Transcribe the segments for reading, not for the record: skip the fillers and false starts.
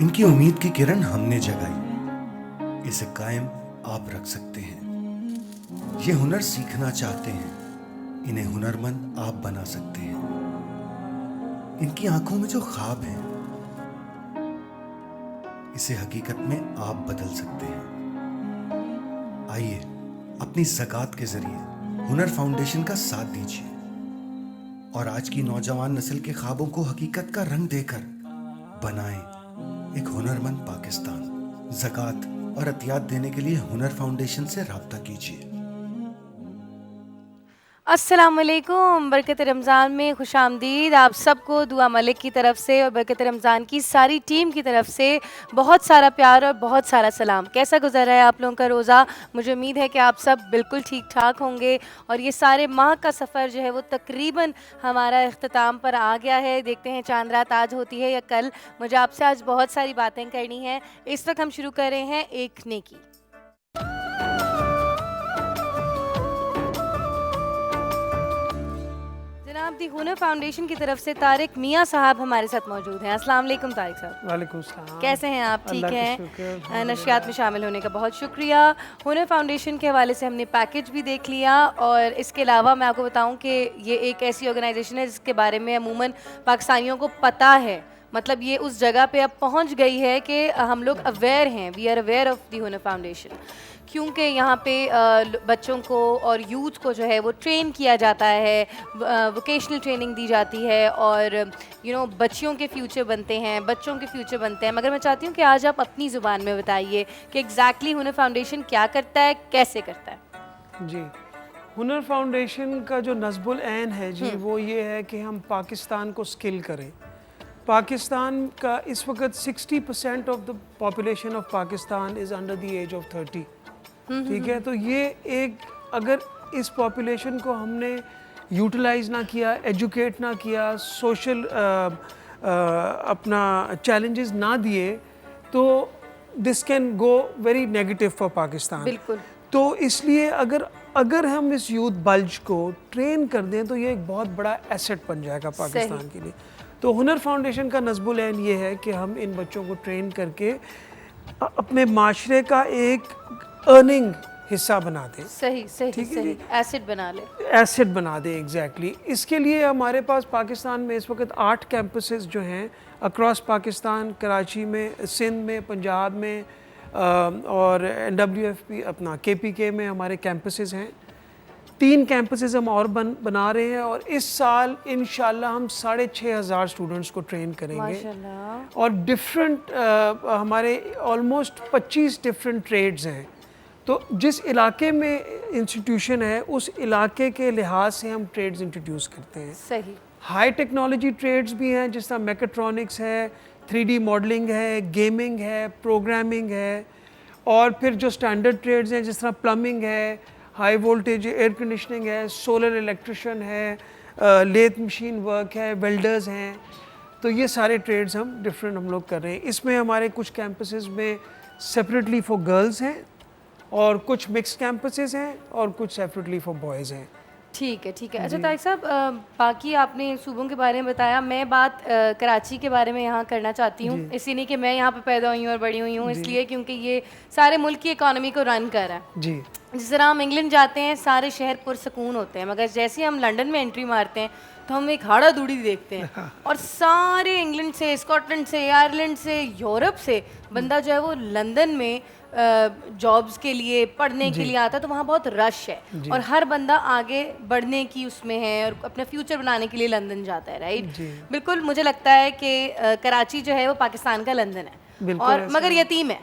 इनकी उम्मीद की किरण हमने जगाई, इसे कायम आप रख सकते हैं। ये हुनर सीखना चाहते हैं, इन्हें हुनरमंद आप बना सकते हैं। इनकी आंखों में जो ख्वाब है, इसे हकीकत में आप बदल सकते हैं। आइए अपनी ज़कात के जरिए हुनर फाउंडेशन का साथ दीजिए और आज की नौजवान नस्ल के ख्वाबों को हकीकत का रंग देकर बनाएं एक हुनरमंद पाकिस्तान। ज़कात और अतियात देने के लिए हुनर फाउंडेशन से राब्ता कीजिए। अस्सलाम वालेकुम, बरकत रमज़ान में खुश आमदीद आप सबको दुआ मलिक की तरफ से और बरकत रमज़ान की सारी टीम की तरफ से बहुत सारा प्यार और बहुत सारा सलाम। कैसा गुजरा है आप लोगों का रोज़ा? मुझे उम्मीद है कि आप सब बिल्कुल ठीक ठाक होंगे और ये सारे माह का सफ़र जो है वो तकरीबन हमारा इख्तिताम पर आ गया है। देखते हैं चांद रात आज होती है या कल। मुझे आपसे आज बहुत सारी बातें करनी हैं। इस वक्त हम शुरू कर रहे हैं एक नेकी। जनाब दी हुनर फाउंडेशन की तरफ से तारिक मियाँ साहब हमारे साथ मौजूद हैं। अस्सलाम वालेकुम तारिक साहब। वालेकुम सलाम। कैसे हैं आप? ठीक अल्लाह का हैं? शुक्र। नशियात में शामिल होने का बहुत शुक्रिया। हुनर फाउंडेशन के हवाले से हमने पैकेज भी देख लिया और इसके अलावा मैं आपको बताऊं कि ये एक ऐसी ऑर्गेनाइजेशन है जिसके बारे में अमूमन पाकिस्तानियों को पता है। मतलब ये उस जगह पे अब पहुंच गई है कि हम लोग अवेयर हैं, we are aware of the Hunar foundation, क्योंकि यहाँ पे बच्चों को और यूथ को जो है वो ट्रेन किया जाता है, वोकेशनल ट्रेनिंग दी जाती है और बच्चियों के फ्यूचर बनते हैं, बच्चों के फ्यूचर बनते हैं। मगर मैं चाहती हूँ कि आज आप अपनी ज़ुबान में बताइए कि एग्जैक्टली हुनर फाउंडेशन क्या करता है, कैसे करता है। जी, हुनर फाउंडेशन का जो नस्बुल ऐन है जी, वो ये है कि हम पाकिस्तान को स्किल करें। पाकिस्तान का इस वक्त 60% of the population of Pakistan is under the age of 30। ठीक है, तो ये एक, अगर इस पॉपुलेशन को हमने यूटिलाइज ना किया, एजुकेट ना किया, सोशल अपना चैलेंजेस ना दिए, तो this can go very negative for Pakistan. बिल्कुल। तो इसलिए अगर हम इस यूथ बल्ज को ट्रेन कर दें तो ये एक बहुत बड़ा एसेट बन जाएगा पाकिस्तान के लिए। तो हुनर फाउंडेशन का नस्बुल ऐन ये है कि हम इन बच्चों को ट्रेन करके अपने माशरे का एक अर्निंग हिस्सा बना दें। सही सही सही, एसेट बना ले, एसेट बना दें। एग्जैक्टली इसके लिए हमारे पास पाकिस्तान में इस वक्त 8 कैंपसेस जो हैं अक्रॉस पाकिस्तान, कराची में, सिंध में, पंजाब में और NWFP अपना KPK में हमारे कैंपसेस हैं। 3 कैंपसेस हम और बना रहे हैं और इस साल इंशाल्लाह हम 6,500 स्टूडेंट्स को ट्रेन करेंगे माशाल्लाह। और डिफरेंट हमारे ऑलमोस्ट 25 डिफरेंट ट्रेड्स हैं। तो जिस इलाके में इंस्टीट्यूशन है उस इलाके के लिहाज से हम ट्रेड्स इंट्रोड्यूस करते हैं। सही। हाई टेक्नोलॉजी ट्रेड्स भी हैं, जिस तरह मैकेट्रॉनिक्स है, 3D मॉडलिंग है, गेमिंग है, प्रोग्रामिंग है, और फिर जो स्टैंडर्ड ट्रेड्स हैं जिस तरह प्लम्बिंग है, हाई वोल्टेज एयर कंडीशनिंग है, सोलर इलेक्ट्रिशियन है, लेथ मशीन वर्क है, वेल्डर्स हैं। तो ये सारे ट्रेड्स हम लोग कर रहे हैं। इसमें हमारे कुछ कैंपसेस में सेपरेटली फॉर गर्ल्स हैं और कुछ मिक्स कैंपसेस हैं और कुछ सेपरेटली फॉर बॉयज़ हैं। ठीक है ठीक है। अच्छा तारिक साहब, बाकी आपने सूबों के बारे में बताया, मैं बात कराची के बारे में यहाँ करना चाहती हूँ। इसी नहीं कि मैं यहाँ पे पैदा हुई हूँ और बड़ी हुई हूँ, इसलिए क्योंकि ये सारे मुल्क की इकॉनमी को रन कर रहा है। जी, जिस तरह हम इंग्लैंड जाते हैं सारे शहर पुरसकून होते हैं, मगर जैसे हम लंदन में एंट्री मारते हैं तो हम एक हाड़ा दूड़ी देखते हैं और सारे इंग्लैंड से, स्कॉटलैंड से, आयरलैंड से, यूरोप से बंदा जो है वो लंदन में जॉब्स के लिए, पढ़ने के लिए आता है। तो वहाँ बहुत रश है और हर बंदा आगे बढ़ने की उसमें है और अपना फ्यूचर बनाने के लिए लंदन जाता है। राइट, बिल्कुल। मुझे लगता है कि कराची जो है वो पाकिस्तान का लंदन है और मगर यतीम है।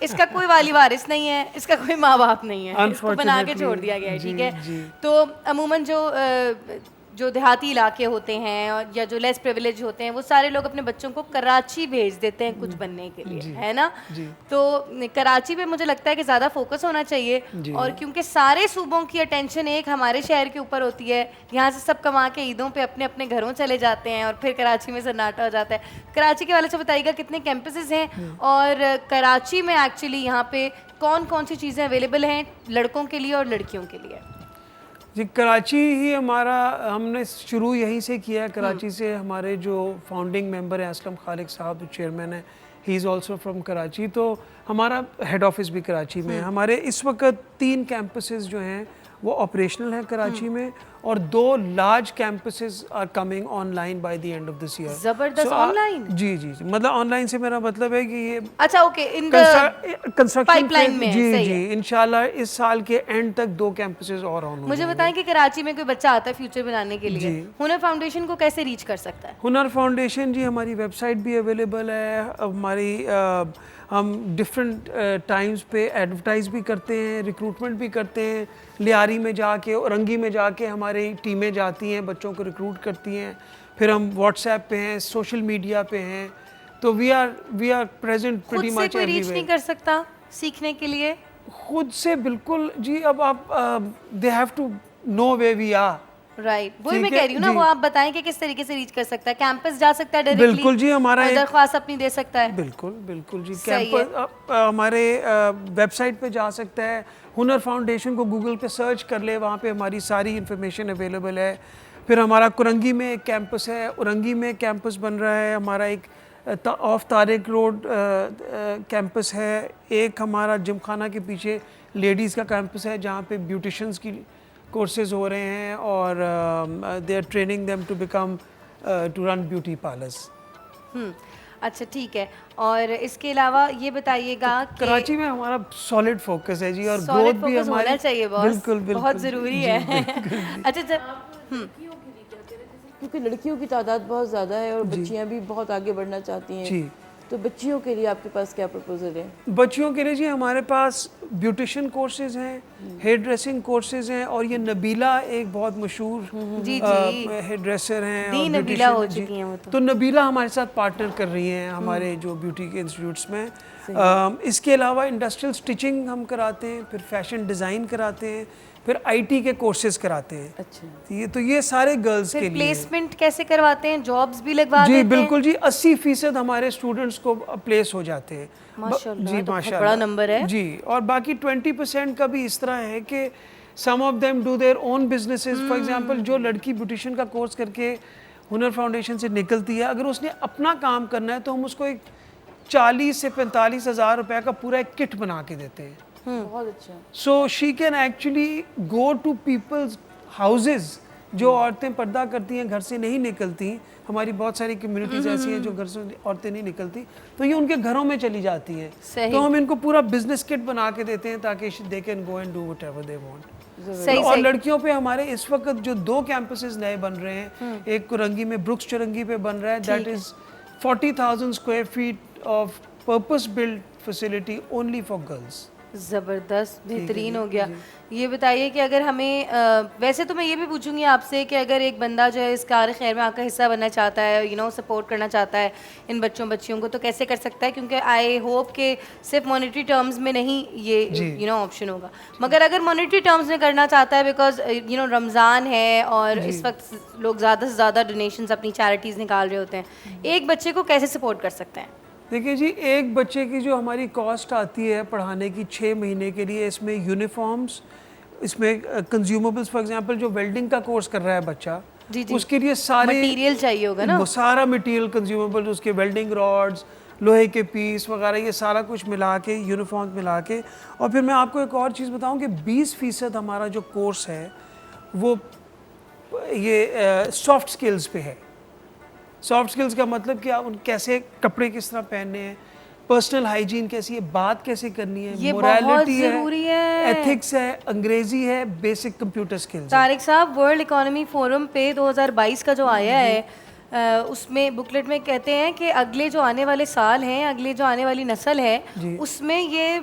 इसका कोई वाली वारिस नहीं है, इसका कोई माँ बाप नहीं है, इसको बना के छोड़ दिया गया है। ठीक है, तो अमूमन जो देहाती इलाके होते हैं और या जो लेस प्रिविलेज होते हैं वो सारे लोग अपने बच्चों को कराची भेज देते हैं कुछ बनने के लिए, है ना। तो कराची पे मुझे लगता है कि ज़्यादा फोकस होना चाहिए और क्योंकि सारे सूबों की अटेंशन एक हमारे शहर के ऊपर होती है, यहाँ से सब कमा के ईदों पे अपने अपने घरों चले जाते हैं और फिर कराची में सन्नाटा हो जाता है। कराची के वाले से बताइएगा कितने कैंपसेस हैं और कराची में एक्चुअली यहाँ पे कौन कौन सी चीज़ें अवेलेबल हैं लड़कों के लिए और लड़कियों के लिए? जी, कराची ही हमारा, हमने शुरू यहीं से किया। कराची से हमारे जो फाउंडिंग मेंबर हैं असलम खालिक साहब, जो चेयरमैन है, he is also from Karachi. तो हमारा हेड ऑफिस भी कराची में है। हमारे इस वक्त 3 कैंपसेस जो हैं वो ऑपरेशनल हैं कराची में और 2 large campuses are coming online by the end of this year. जबरदस्त, online? जी जी जी, मतलब ऑनलाइन से मेरा मतलब है कि ये अच्छा, okay, in the construction pipeline में है, जी सही जी, है। इंशाल्लाह इस साल के एंड तक 2 कैंपसेस और ऑन हो मुझे जाएंगे। बताएं कि कराची में कोई बच्चा आता है फ्यूचर बनाने के लिए, जी। हुनर फाउंडेशन को कैसे रीच कर सकता है? हुनर फाउंडेशन जी, हमारी वेबसाइट भी अवेलेबल है, हमारी हम डिफरेंट टाइम्स पे एडवर्टाइज भी करते हैं, रिक्रूटमेंट भी करते हैं। लियारी में जाके, औरंगी में जाके हमारी टीमें जाती हैं, बच्चों को रिक्रूट करती हैं। फिर हम व्हाट्सएप पे हैं, सोशल मीडिया पे हैं, तो वी आर प्रेजेंट खुद प्रीटी से मच कोई रीच नहीं एवरीवेयर। कर सकता सीखने के लिए? खुद से बिल्कुल जी, अब आप they have to know where we are. Right, वही मैं ठीक है, कह रही हूँ ना, जी। वो आप बताएं कि किस तरीके से रीच कर सकता है। कैंपस जा सकता है डायरेक्टली? बिल्कुल जी, हमारा एक दरख्वास्त अपनी दे सकता है? बिल्कुल बिल्कुल जी, सही कैंपस हमारे वेबसाइट पे जा सकता है, हुनर फाउंडेशन को गूगल पे सर्च कर ले, वहाँ पे हमारी सारी इन्फॉर्मेशन अवेलेबल है। फिर हमारा कुरंगी में एक कैंपस है, उरंगी में कैंपस बन रहा है, हमारा एक ऑफ तारिक रोड कैंपस है, एक हमारा जिमखाना के पीछे लेडीज़ का कैंपस है जहाँ पे ब्यूटिशंस की कोर्सेज हो रहे हैं और they are training them to become to run beauty parlours. अच्छा, ठीक है। और इसके अलावा ये बताइएगा कि कराची में हमारा सॉलिड फोकस है जी, और solid ग्रोथ भी focus हमारी होना चाहिए बॉस, बिल्कुल बिल्कुल बहुत ज़रूरी जी, है। बिल्कुल। अच्छा, क्योंकि लड़कियों की तादाद बहुत ज़्यादा है और बच्चियां भी बहुत आगे बढ़ना चाहती हैं, जी, तो बच्चियों के लिए आपके पास क्या प्रपोजल है? बच्चियों के लिए जी हमारे पास ब्यूटिशियन कोर्सेज हैं, हेयर ड्रेसिंग कोर्सेज हैं, और ये नबीला एक बहुत मशहूर जी जी, हेयर ड्रेसर हैं दी और नबीला हो beautician, चुकी हैं वो तो। तो नबीला हमारे साथ पार्टनर कर रही हैं हमारे जो ब्यूटी के इंस्टीट्यूट्स में। इसके अलावा इंडस्ट्रियल स्टिचिंग हम कराते हैं, फिर फैशन डिज़ाइन कराते हैं, फिर आईटी के कोर्सेज कराते हैं। अच्छा, तो ये सारे गर्ल्स के फिर लिए। प्लेसमेंट कैसे करवाते हैं? जॉब्स भी लगवा जी देते हैं? बिल्कुल जी, 80% हमारे स्टूडेंट्स को प्लेस हो जाते हैं। माशाल्लाह, जी तो बहुत माशाल्लाह, बड़ा नंबर है। जी, और बाकी 20% का भी इस तरह है कि some of them do their own businesses. For example, जो लड़की ब्यूटिशियन का कोर्स करके हुनर फाउंडेशन से निकलती है, अगर उसने अपना काम करना है तो हम उसको एक 40 से 45 हज़ार रुपए का पूरा एक किट बना के देते हैं। बहुत अच्छा। So she can actually go to people's houses. जो औरतें पर्दा करती हैं, घर से नहीं निकलती, हमारी बहुत सारी कम्युनिटीज़ ऐसी हैं जो घर से औरतें नहीं निकलती, तो ये उनके घरों में चली जाती हैं। सही। तो हम इनको पूरा बिजनेस किट बना के देते हैं ताकि they can go and do whatever they want. सही और सही। लड़कियों पे हमारे इस वक्त जो 2 कैंपसेस नए बन रहे हैं, एक कुरंगी में ब्रुक्स चुरंगी पे बन रहा है, that is 40,000 square feet of purpose build facility only for girls. ज़बरदस्त, बेहतरीन हो गया। ये बताइए कि अगर हमें वैसे तो मैं ये भी पूछूंगी आपसे कि अगर एक बंदा जो है इस कार खैर में आपका हिस्सा बनना चाहता है, सपोर्ट करना चाहता है इन बच्चियों को, तो कैसे कर सकता है? क्योंकि आई होप कि सिर्फ मॉनेटरी टर्म्स में नहीं ये ऑप्शन होगा, मगर अगर मॉनेटरी टर्म्स में करना चाहता है, बिकॉज रमज़ान है और इस वक्त लोग ज़्यादा से ज़्यादा डोनेशंस अपनी चैरिटीज़ निकाल रहे होते हैं, एक बच्चे को कैसे सपोर्ट कर सकते हैं? देखिए जी, एक बच्चे की जो हमारी कॉस्ट आती है पढ़ाने की 6 महीने के लिए, इसमें यूनिफॉर्म्स, इसमें कंज्यूमेबल्स, फॉर एग्जांपल जो वेल्डिंग का कोर्स कर रहा है बच्चा, जी जी, उसके लिए सारे मटेरियल चाहिए होगा ना? वो सारा मटेरियल कंज्यूमेबल, उसके वेल्डिंग रॉड्स, लोहे के पीस वगैरह, ये सारा कुछ मिला के, यूनिफॉर्म मिला के। और फिर मैं आपको एक और चीज़ बताऊं कि 20% हमारा जो कोर्स है वो ये सॉफ्ट स्किल्स पे है। सॉफ्ट स्किल्स का मतलब कि आप कैसे कपड़े किस तरह पहनने हैं, पर्सनल हाइजीन कैसी है, बात कैसे करनी है, ये बहुत मोरालिटी ज़रूरी है। एथिक्स है, अंग्रेजी है, बेसिक कंप्यूटर स्किल्स। तारिक साहब, वर्ल्ड इकोनॉमी फोरम पे 2022 का जो आया है उसमें बुकलेट में कहते हैं कि अगले जो आने वाले साल हैं, अगले जो आने वाली नस्ल है, उसमें ये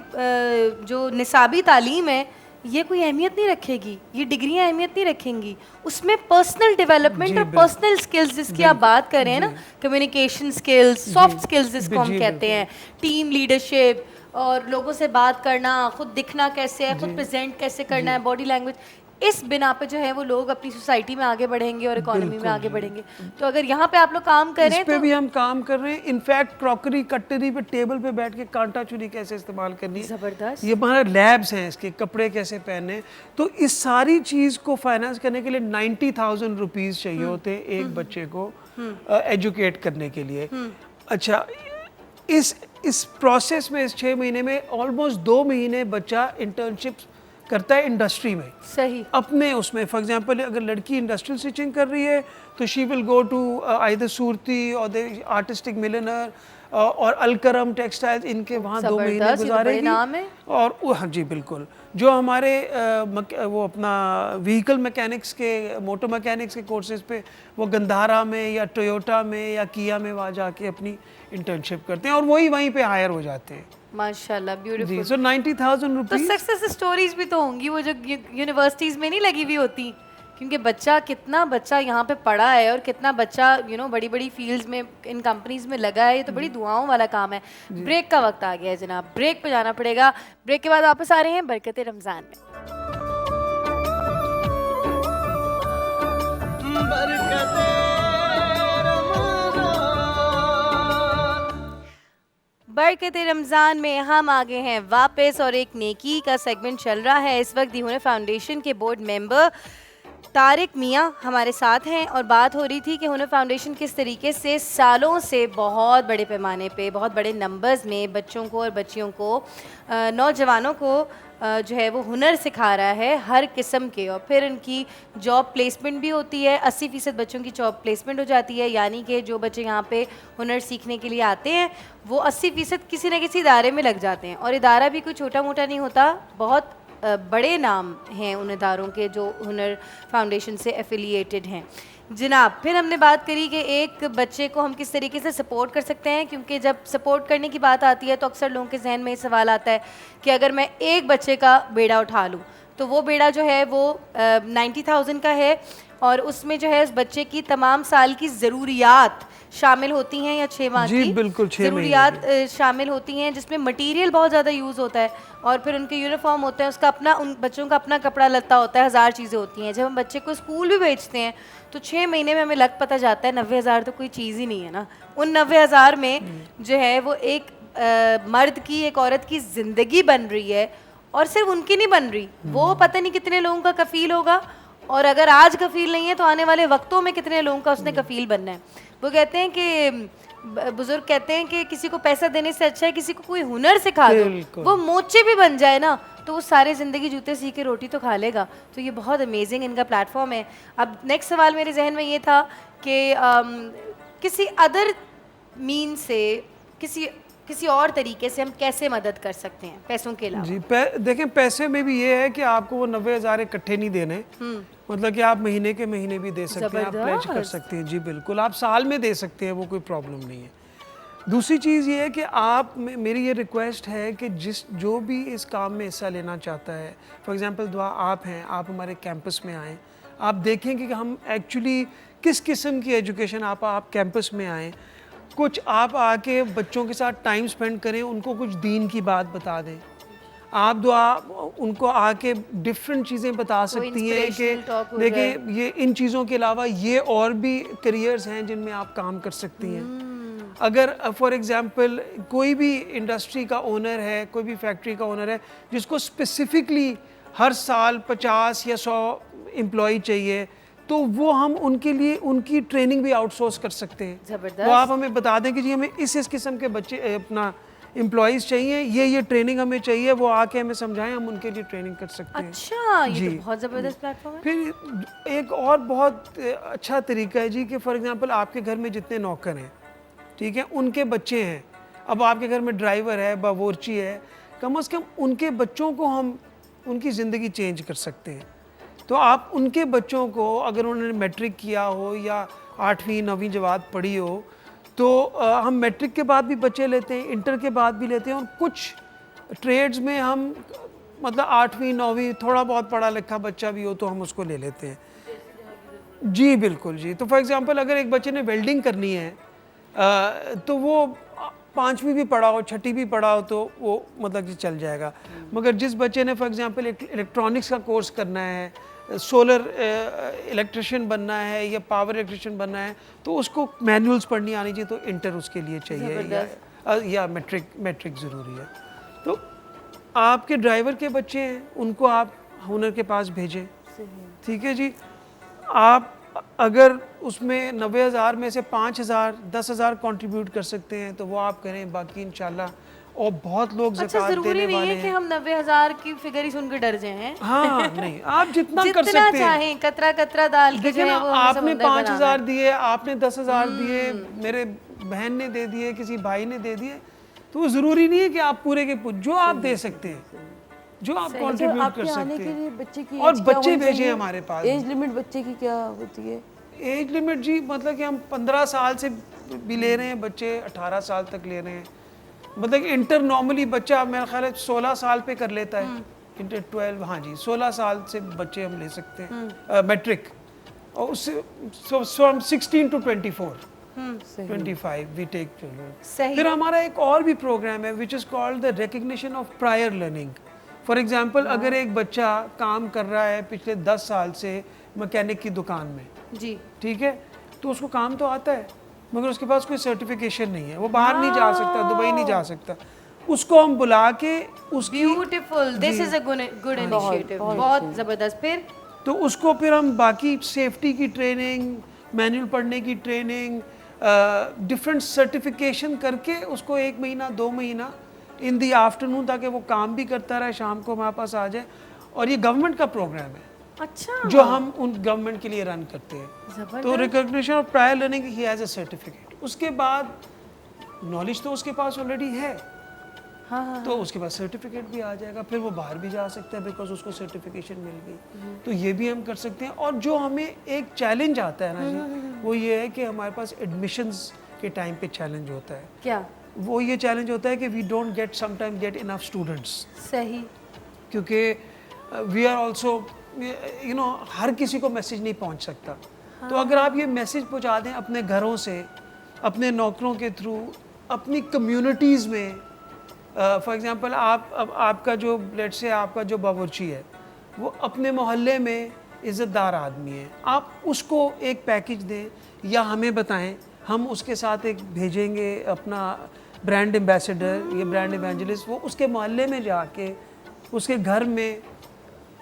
जो निसाबी तालीम है ये कोई अहमियत नहीं रखेगी, ये डिग्रियां अहमियत नहीं रखेंगी, उसमें पर्सनल डेवलपमेंट और पर्सनल स्किल्स जिसकी आप बात कर रहे हैं ना, कम्युनिकेशन स्किल्स, सॉफ्ट स्किल्स जिसको हम कहते हैं, टीम लीडरशिप और लोगों से बात करना, खुद दिखना कैसे है, खुद प्रेजेंट कैसे करना है, बॉडी लैंग्वेज, इस बिना पे जो है वो लोग अपनी सोसाइटी में आगे बढ़ेंगे और इकोनॉमी में आगे बढ़ेंगे। तो अगर यहाँ पे आप लोग काम कर रहे हैं इस पे तो भी हम काम कर रहे हैं। इनफैक्ट क्रॉकरी कटरी पे टेबल पे बैठ के कांटा चुरी कैसे इस्तेमाल करनी है, जबरदस्त। ये हमारे लैब्स हैं, इसके कपड़े कैसे पहनने, तो इस सारी चीज़ को फाइनेंस करने के लिए 90,000 रुपीज़ चाहिए होते हैं एक बच्चे को एजुकेट करने के लिए। अच्छा, इस प्रोसेस में इस 6 महीने में ऑलमोस्ट 2 महीने बच्चा इंटर्नशिप करता है इंडस्ट्री में, सही। अपने उसमें। फॉर एग्जांपल अगर लड़की इंडस्ट्रियल स्टिचिंग कर रही है तो she will go to either Surti or the artistic मिलनर और अलकरम टेक्सटाइल्स, इनके वहाँ 2 महीने जबरदस्त, ये तो बड़े गुजारेगी। नाम है। और हाँ जी बिल्कुल, जो हमारे वो अपना व्हीकल मैकेनिक्स के, मोटर मैकेनिक्स के कोर्सेज पे वो गंधारा में या टोयोटा में या किया में वहाँ जाके अपनी इंटर्नशिप करते हैं और वही वहीं पे हायर हो जाते हैं माशाल्लाह, जी। ब्यूटीफुल। सो 90,000 तो रुपीज। सक्सेस स्टोरीज भी तो होंगी वो जो यूनिवर्सिटीज में नहीं लगी हुई होती, क्योंकि कितना बच्चा यहाँ पे पढ़ा है और कितना बच्चा बड़ी बड़ी फील्ड्स में इन कंपनीज में लगा है। ये तो बड़ी दुआओं वाला काम है। ब्रेक का वक्त आ गया है जनाब, ब्रेक पे जाना पड़ेगा। ब्रेक के बाद वापस आ रहे हैं बरकत रमज़ान में। बरकत रमज़ान में हम आ गए हैं वापस और एक नेकी का सेगमेंट चल रहा है इस वक्त। दी हुनर फाउंडेशन के बोर्ड मेंबर तारिक मियाँ हमारे साथ हैं और बात हो रही थी कि हुनर फाउंडेशन किस तरीके से सालों से बहुत बड़े पैमाने पे, बहुत बड़े नंबर्स में बच्चों को और बच्चियों को, नौजवानों को जो है वो हुनर सिखा रहा है हर किस्म के। और फिर उनकी जॉब प्लेसमेंट भी होती है। 80% बच्चों की जॉब प्लेसमेंट हो जाती है, यानी कि जो बच्चे यहाँ पे हुनर सीखने के लिए आते हैं वो 80% किसी न किसी इदारे में लग जाते हैं। और इदारा भी कोई छोटा मोटा नहीं होता, बहुत बड़े नाम हैं उन इदारों के जो हुनर फाउंडेशन से एफिलिएटेड हैं जनाब। फिर हमने बात करी कि एक बच्चे को हम किस तरीके से सपोर्ट कर सकते हैं, क्योंकि जब सपोर्ट करने की बात आती है तो अक्सर लोगों के जहन में ये सवाल आता है कि अगर मैं एक बच्चे का बेड़ा उठा लूँ तो वो बेड़ा जो है वो 90,000 का है और उसमें जो है उस बच्चे की तमाम साल की ज़रूरियात शामिल होती हैं या 6 माह जी की बिल्कुल, 6 ज़रूरियात शामिल होती हैं, जिसमें मटेरियल बहुत ज़्यादा यूज़ होता है और फिर उनके यूनिफॉर्म होते हैं, उसका अपना, उन बच्चों का अपना कपड़ा लत्ता होता है, 1000 चीज़ें होती हैं। जब हम बच्चे को स्कूल भी भेजते हैं तो 6 महीने में हमें लग पता जाता है 90,000 तो कोई चीज़ ही नहीं है ना। उन 90,000 में जो है वो एक मर्द की, एक औरत की ज़िंदगी बन रही है और सिर्फ उनकी नहीं बन रही, वो पता नहीं कितने लोगों का कफ़ील होगा और अगर आज कफ़ील नहीं है तो आने वाले वक्तों में कितने लोगों का उसने कफ़ील बनना है। वो कहते हैं कि बुजुर्ग कहते हैं कि किसी को पैसा देने से अच्छा है किसी को कोई हुनर सिखा दो, वो मोचे भी बन जाए ना तो वो सारे ज़िंदगी जूते सीख के रोटी तो खा लेगा। तो ये बहुत अमेजिंग इनका प्लेटफॉर्म है। अब नेक्स्ट सवाल मेरे जहन में ये था कि किसी अदर मीन से, किसी और तरीके से हम कैसे मदद कर सकते हैं पैसों के अलावा? जी देखें, पैसे में भी ये है कि आपको वो 90,000 इकट्ठे नहीं देने, मतलब कि आप महीने के महीने भी दे सकते हैं, आप प्लेज कर सकते हैं। जी बिल्कुल, आप साल में दे सकते हैं, वो कोई प्रॉब्लम नहीं है। दूसरी चीज़ ये है कि आप, मेरी ये रिक्वेस्ट है कि जो भी इस काम में हिस्सा लेना चाहता है, फॉर एग्जांपल दुआ आप हैं, आप हमारे कैंपस में आएँ, आप देखेंगे कि हम एक्चुअली किस किस्म की एजुकेशन, आप कैंपस में आएँ, कुछ आप आके बच्चों के साथ टाइम स्पेंड करें, उनको कुछ दीन की बात बता दें। आप दुआ उनको आके डिफरेंट चीज़ें बता सकती हैं कि देखिए ये इन चीज़ों के अलावा ये और भी करियर्स हैं जिनमें आप काम कर सकती हैं। अगर फॉर एग्जांपल कोई भी इंडस्ट्री का ओनर है, कोई भी फैक्ट्री का ओनर है जिसको स्पेसिफिकली हर साल 50 या 100 एम्प्लॉय चाहिए, तो वो हम उनके लिए उनकी ट्रेनिंग भी आउटसोर्स कर सकते हैं। ज़बरदस्त। वो आप हमें बता दें कि जी हमें इस किस्म के बच्चे अपना एम्प्लॉयज़ चाहिए, ये ट्रेनिंग हमें चाहिए, वो आके हमें समझाएं, हम उनके लिए ट्रेनिंग कर सकते हैं। अच्छा, ये तो बहुत ज़बरदस्त प्लेटफॉर्म है। फिर एक और बहुत अच्छा तरीका है जी कि फॉर एग्जांपल आपके घर में जितने नौकर हैं, ठीक है, उनके बच्चे हैं, अब आपके घर में ड्राइवर है, बावर्ची है, कम से कम उनके बच्चों को हम उनकी ज़िंदगी चेंज कर सकते हैं। तो आप उनके बच्चों को, अगर उन्होंने मैट्रिक किया हो या 8वीं 9वीं जमात पढ़ी हो, तो हम मैट्रिक के बाद भी बच्चे लेते हैं, इंटर के बाद भी लेते हैं, और कुछ ट्रेड्स में हम मतलब 8वीं 9वीं थोड़ा बहुत पढ़ा लिखा बच्चा भी हो तो हम उसको ले लेते हैं। जी बिल्कुल जी। तो फॉर एग्जांपल अगर एक बच्चे ने वेल्डिंग करनी है तो वो 5वीं भी पढ़ा हो, 6ठी भी पढ़ा हो तो वो मतलब कि चल जाएगा। मगर जिस बच्चे ने फॉर एग्जांपल इलेक्ट्रॉनिक्स का कोर्स करना है, सोलर इलेक्ट्रिशियन बनना है या पावर इलेक्ट्रिशियन बनना है, तो उसको मैनुअल्स पढ़नी आनी चाहिए, तो इंटर उसके लिए चाहिए या मैट्रिक ज़रूरी है। तो आपके ड्राइवर के बच्चे हैं, उनको आप हुनर के पास भेजें, ठीक है जी। आप अगर उसमें 90,000 में से 5,000 10,000 कंट्रीब्यूट कर सकते हैं तो वो आप करें, बाकी इंशाल्लाह और बहुत लोग अच्छा, ज़कात जरूरी देने नहीं वाले है कि हैं। हम 90,000 की फिगर ही सुनकर डर जाए हैं। हाँ नहीं, आप जितना कर जितना सकते हैं। चाहें कतरा कतरा डाल के जो देखिए है ना, वो हमें आपने समंदर बनाना 5,000 है। दिए, आपने 10,000 दिए, मेरे बहन ने दे दिए, किसी भाई ने दे दिए, तो ज़रूरी नहीं है कि आप पूरे के पूरे, जो आप दे सकते हैं, जो आप अच्छा, कंट्रीब्यूट कर आपके आने सकते के लिए हैं। बच्चे की और age क्या बच्चे होनी भेजे चाहिए? हमारे पास। एज लिमिट बच्चे की क्या होती है? एज लिमिट जी, मतलब कि हम 15 साल से भी ले रहे हैं बच्चे, 18 साल तक ले रहे हैं। मतलब कि इंटर नॉर्मली बच्चा मेरा ख्याल है 16 साल पे कर लेता है। इंटर 12, हाँ जी, 16 साल से बच्चे हम ले सकते हैं मैट्रिक, और उससे from 16 to 24 25 we take children. सही। फिर हमारा एक और भी प्रोग्राम है which is called the recognition of prior learning. For example, अगर एक बच्चा काम कर रहा है पिछले 10 साल से मैकेनिक की दुकान में, जी, ठीक है, तो उसको काम तो आता है मगर उसके पास कोई सर्टिफिकेशन नहीं है, वो बाहर नहीं जा सकता, दुबई नहीं जा सकता, उसको हम बुला के उसकी beautiful, this is a good initiative, बहुत जबरदस्त। फिर तो उसको फिर हम बाकी सेफ्टी की ट्रेनिंग, मैनुअल पढ़ने की ट्रेनिंग, डिफरेंट सर्टिफिकेशन करके उसको 1 महीना 2 महीना इन दी आफ्टरनून, ताकि वो काम भी करता रहे, शाम को हमारे पास आ जाए। और ये गवर्नमेंट का प्रोग्राम है अच्छा, जो हम उन गवर्नमेंट के लिए रन करते हैं। जबरदस्त। तो recognition of prior learning, he has a certificate. उसके बाद नॉलेज तो उसके पास ऑलरेडी है, हाँ, तो उसके पास सर्टिफिकेट भी आ जाएगा, फिर वो बाहर भी जा सकता है बिकॉज उसको सर्टिफिकेशन मिल गई। तो ये भी हम कर सकते हैं। और जो हमें एक चैलेंज आता है ना जी, वो ये है कि हमारे पास एडमिशन्स के टाइम पे चैलेंज होता है। क्या वो ये चैलेंज होता है कि we don't get sometime get enough students, सही, क्योंकि we are also you know, हर किसी को मैसेज नहीं पहुंच सकता। तो अगर आप ये मैसेज पहुंचा दें अपने घरों से, अपने नौकरों के थ्रू, अपनी कम्युनिटीज़ में, फॉर एग्जांपल आपका जो लेट से आपका जो बावर्ची है वो अपने मोहल्ले में इज़्ज़तदार आदमी है, आप उसको एक पैकेज दें या हमें बताएं, हम उसके साथ एक भेजेंगे अपना ब्रांड एम्बेसडर या ब्रांड इवेंजलिस्ट, वो उसके मोहल्ले में जाके उसके घर में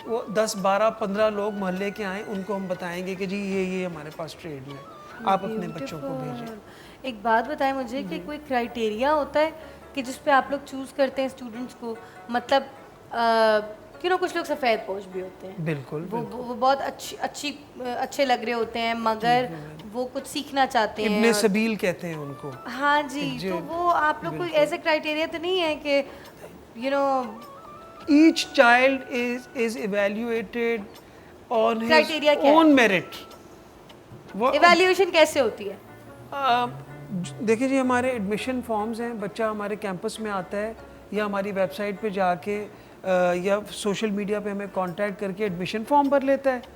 वो 10, 12, 15 लोग मोहल्ले के आए, उनको हम बताएंगे कि जी ये हमारे पास ट्रेड में, आप अपने बच्चों को भेजें। एक बात बताएं मुझे कि कोई क्राइटेरिया होता है कि जिस पे आप लोग चूज करते हैं स्टूडेंट्स को, मतलब कुछ लोग सफ़ेद पोश भी होते हैं, बिल्कुल, वो बहुत अच्छे लग रहे होते हैं, मगर वो कुछ सीखना चाहते हैं, इब्ने सबील कहते हैं उनको। हाँ जी, तो वो आप लोग कोई ऐसे क्राइटेरिया तो नहीं है कि each child is evaluated on his Criteria क्या own merit। वो इवैल्यूएशन कैसे होती है? देखिए जी, हमारे एडमिशन फॉर्म्स हैं, बच्चा हमारे कैंपस में आता है या हमारी वेबसाइट पे जाके या सोशल मीडिया पे हमें कांटेक्ट करके एडमिशन फॉर्म भर लेता है,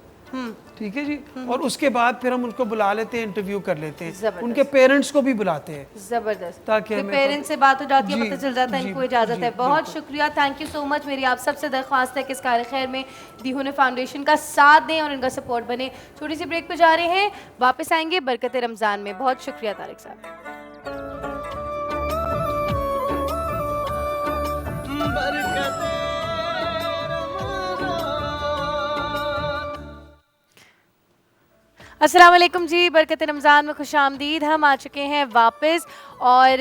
ठीक है जी। और उसके बाद फिर हम उनको बुला लेते हैं, इंटरव्यू कर लेते हैं, जबरदस्त। उनके पेरेंट्स को भी बुलाते हैं, जबरदस्त, ताकि हमें पेरेंट्स से बात हो जाती है, जी, पता चल जाता है जी, इनको इजाज़त जी, है। बहुत शुक्रिया, थैंक यू सो मच। मेरी आप सबसे दरख्वास्त है कि इस कार खैर में दी हुनर फाउंडेशन का साथ दें और इनका सपोर्ट बने। छोटी सी ब्रेक पे जा रहे हैं, वापस आएंगे बरकत रमज़ान में। बहुत शुक्रिया तारिक साहब। अस्सलाम वालेकुम जी, बरकत रमज़ान में खुश आमदीद। हम आ चुके हैं वापस, और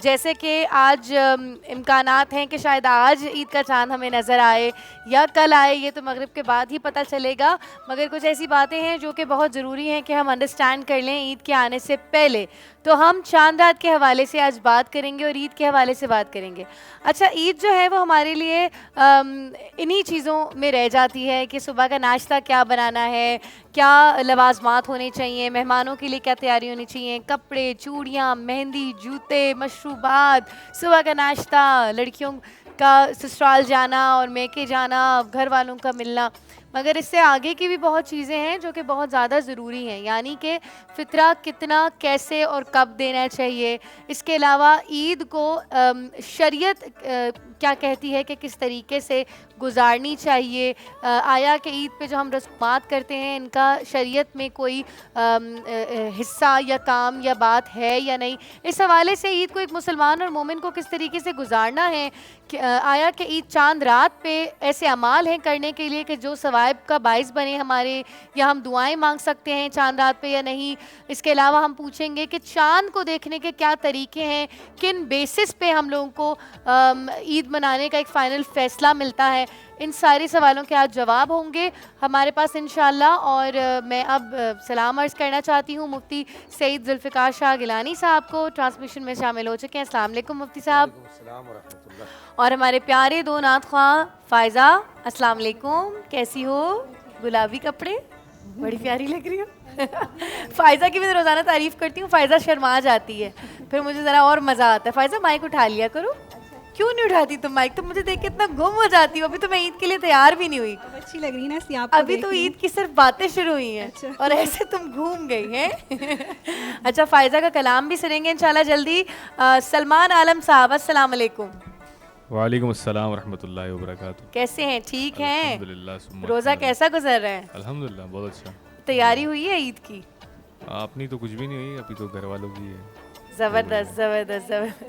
जैसे कि आज इम्कानात हैं कि शायद आज ईद का चांद हमें नज़र आए या कल आए, ये तो मगरिब के बाद ही पता चलेगा, मगर कुछ ऐसी बातें हैं जो कि बहुत ज़रूरी हैं कि हम अंडरस्टैंड कर लें ईद के आने से पहले। तो हम चांद रात के हवाले से आज बात करेंगे और ईद के हवाले से बात करेंगे। अच्छा, ईद जो है वो हमारे लिए इन्हीं चीज़ों में रह जाती है कि सुबह का नाश्ता क्या बनाना है, क्या लवाजमात होने चाहिए, मेहमानों के लिए क्या तैयारी होनी चाहिए, कपड़े, चूड़ियाँ, मेहंदी, जूते, मशरूबात, सुबह का नाश्ता, लड़कियों का ससुराल जाना और मैके जाना, घर वालों का मिलना, मगर इससे आगे की भी बहुत चीज़ें हैं जो कि बहुत ज़्यादा ज़रूरी हैं, यानी कि फ़ितरा कितना, कैसे और कब देना चाहिए। इसके अलावा ईद को शरीयत क्या कहती है कि किस तरीके से गुजारनी चाहिए? आया कि ईद पे जो हम रस्मात करते हैं इनका शरीयत में कोई हिस्सा या काम या बात है या नहीं? इस हवाले से ईद को एक मुसलमान और मोमिन को किस तरीके से गुजारना है? आया कि ईद चांद रात पे ऐसे अमाल हैं करने के लिए कि जो सवाब का बाइस बने हमारे, या हम दुआएं मांग सकते हैं चांद रात पे या नहीं? इसके अलावा हम पूछेंगे कि चांद को देखने के क्या तरीके हैं, किन बेसिस पे हम लोगों को ईद मनाने का एक फ़ाइनल फ़ैसला मिलता है। इन सारे सवालों के आज जवाब होंगे हमारे पास इंशाल्लाह। और मैं अब सलाम अर्ज़ करना चाहती हूँ मुफ्ती सईद जुल्फ़िकार शाह गिलानी साहब को, ट्रांसमिशन में शामिल हो चुके हैं। अस्सलाम वालेकुम मुफ्ती साहब। और हमारे प्यारे दो नात ख्वां फ़ायज़ा, अस्सलाम वालेकुम, कैसी हो? गुलाबी कपड़े, बड़ी प्यारी लग रही हो। फ़ायज़ा की मैं रोज़ाना तारीफ़ करती हूँ, फ़ायज़ा शर्मा जाती है, फिर मुझे ज़रा और मज़ा आता है। फ़ायज़ा माइक उठा लिया करो। क्यों नहीं उठाती तुम माइक? तुम मुझे देख के इतना गुम हो जाती हो। अभी तो मैं ईद के लिए तैयार भी नहीं हुई। अब अच्छी लग रही है ना इसलिए आपको अभी देख तो रही हूँ। ईद की सिर्फ बातें शुरू हुई हैं अच्छा। और ऐसे तुम घूम गई हैं। अच्छा, फ़ायज़ा का कलाम भी सुनेंगे इंशाल्लाह जल्दी। सलमान आलम साहब, अस्सलाम वालेकुम। वालेकुम अस्सलाम रहमतुल्लाहि व बरकातुहू। कैसे हैं? ठीक हैं? अल्हम्दुलिल्लाह सुम्मा रोज़ा अल्हम्दुलिल्लाह। कैसा गुजर रहा है? अल्हम्दुलिल्लाह बहुत अच्छा। तैयारी हुई है ईद की? अपनी तो कुछ भी नहीं हुई, अभी तो घर वालों की है। ज़बरदस्त ज़बरदस्त ज़बरदस्त।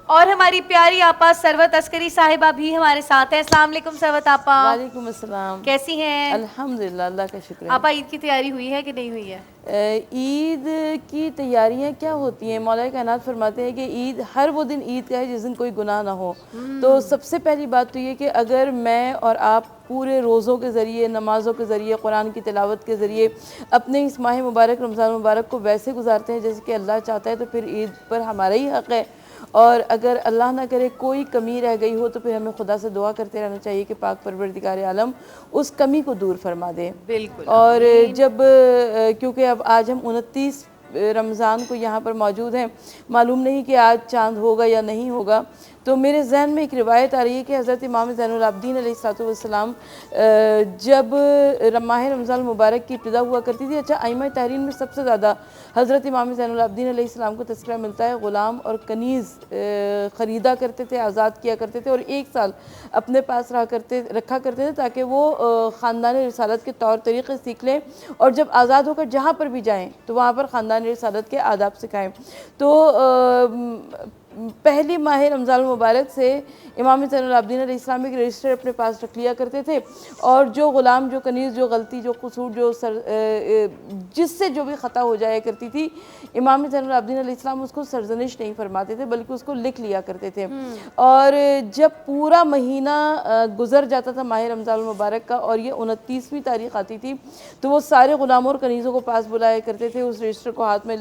और हमारी प्यारी आपा सरवत अस्करी साहिबा भी हमारे साथ हैं। अस्सलाम वालेकुम सरवत आपा, वालेकुम अस्सलाम। कैसी हैं? अल्हम्दुलिल्लाह, अल्लाह का शुक्र है। आपा ईद की तैयारी हुई है कि नहीं हुई है? ईद की तैयारियां क्या होती हैं? मौला कायनात फरमाते हैं कि ईद हर वो दिन ईद का है जिस दिन कोई गुनाह ना हो। तो सबसे पहली बात तो ये कि अगर मैं और आप पूरे रोज़ों के ज़रिए, नमाज़ों के ज़रिए, कुरान की तिलावत के ज़रिए अपने इस माह मुबारक रमज़ान मुबारक को वैसे गुजारते हैं जैसे कि अल्लाह चाहता है, तो फिर ईद पर हमारा ही हक़ है। और अगर अल्लाह ना करे कोई कमी रह गई हो तो फिर हमें खुदा से दुआ करते रहना चाहिए कि पाक परवरदिगार आलम उस कमी को दूर फरमा दे। बिल्कुल। और जब क्योंकि अब आज हम 29 रमज़ान को यहाँ पर मौजूद हैं, मालूम नहीं कि आज चांद होगा या नहीं होगा, तो मेरे जहन में एक रिवायत आ रही है कि हज़रत इमाम ज़ैनुल आबिदीन अलैहिस्सलाम जब माह रमज़ान मुबारक की इब्तिदा हुआ करती थी। अच्छा, आइमा तहरीन में सबसे ज़्यादा हज़रत इमाम ज़ैनुल आबिदीन अलैहिस्सलाम को तज़किरा मिलता है। ग़ुलाम और कनीज़ ख़रीदा करते थे, आज़ाद किया करते थे और 1 साल अपने पास रखा करते थे ताकि वो ख़ानदान रिसालत के तौर तरीक़े सीख लें और जब आज़ाद होकर जहाँ पर भी जाएँ तो वहाँ पर ख़ानदान रिसालत के आदाब सिखाएँ। तो पहली माह रमज़ान मुबारक से इमाम ज़ैनुल आबिदीन अलैहिस्सलाम एक रजिस्टर अपने पास रख लिया करते थे और जो ग़ुलाम, जो कनीज़, जो गलती, जो कसूर, जिससे जो भी ख़ता हो जाया करती थी, इमाम ज़ैनुल आबिदीन अलैहिस्सलाम उसको सरजनिश नहीं फरमाते थे बल्कि उसको लिख लिया करते थे। और जब पूरा महीना गुजर जाता था माह रमज़ान मुबारक का और ये 29वीं तारीख़ आती थी तो वो सारे ग़ुलामों और कनीज़ों को पास बुलाया करते थे, उस रजिस्टर को हाथ में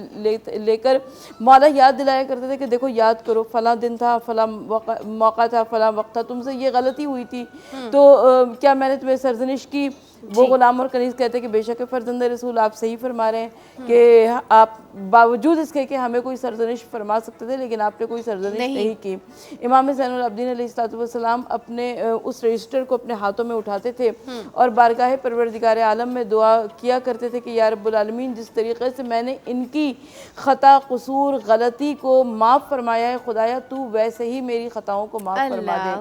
लेकर मौला याद दिलाया करते थे कि देखो याद करो, फ़लाँ दिन था, फ़लाँ मौका था, फ़लाँ वक्त था, तुमसे ये गलती हुई थी तो क्या मैंने तुम्हें सरजनिश की? वो ग़ुलाम और कनीज़ कहते कि बेशक फ़र्जंद रसूल आप सही फरमा रहे हैं कि आप बावजूद इसके कि हमें कोई सरजनिश फरमा सकते थे लेकिन आपने कोई सरजनिश नहीं की। इमाम ज़ैनुल आबिदीन अलैहिस्सलाम अपने उस रजिस्टर को अपने हाथों में उठाते थे और बारगाह परवरदिगार आलम में दुआ किया करते थे कि या रब्बुल आलमीन, जिस तरीक़े से मैंने इनकी ख़ता, कसूर, गलती को माफ़ फरमाया है, खुदाया तू वैसे ही मेरी ख़ताओं को माफ़ फरमा दे।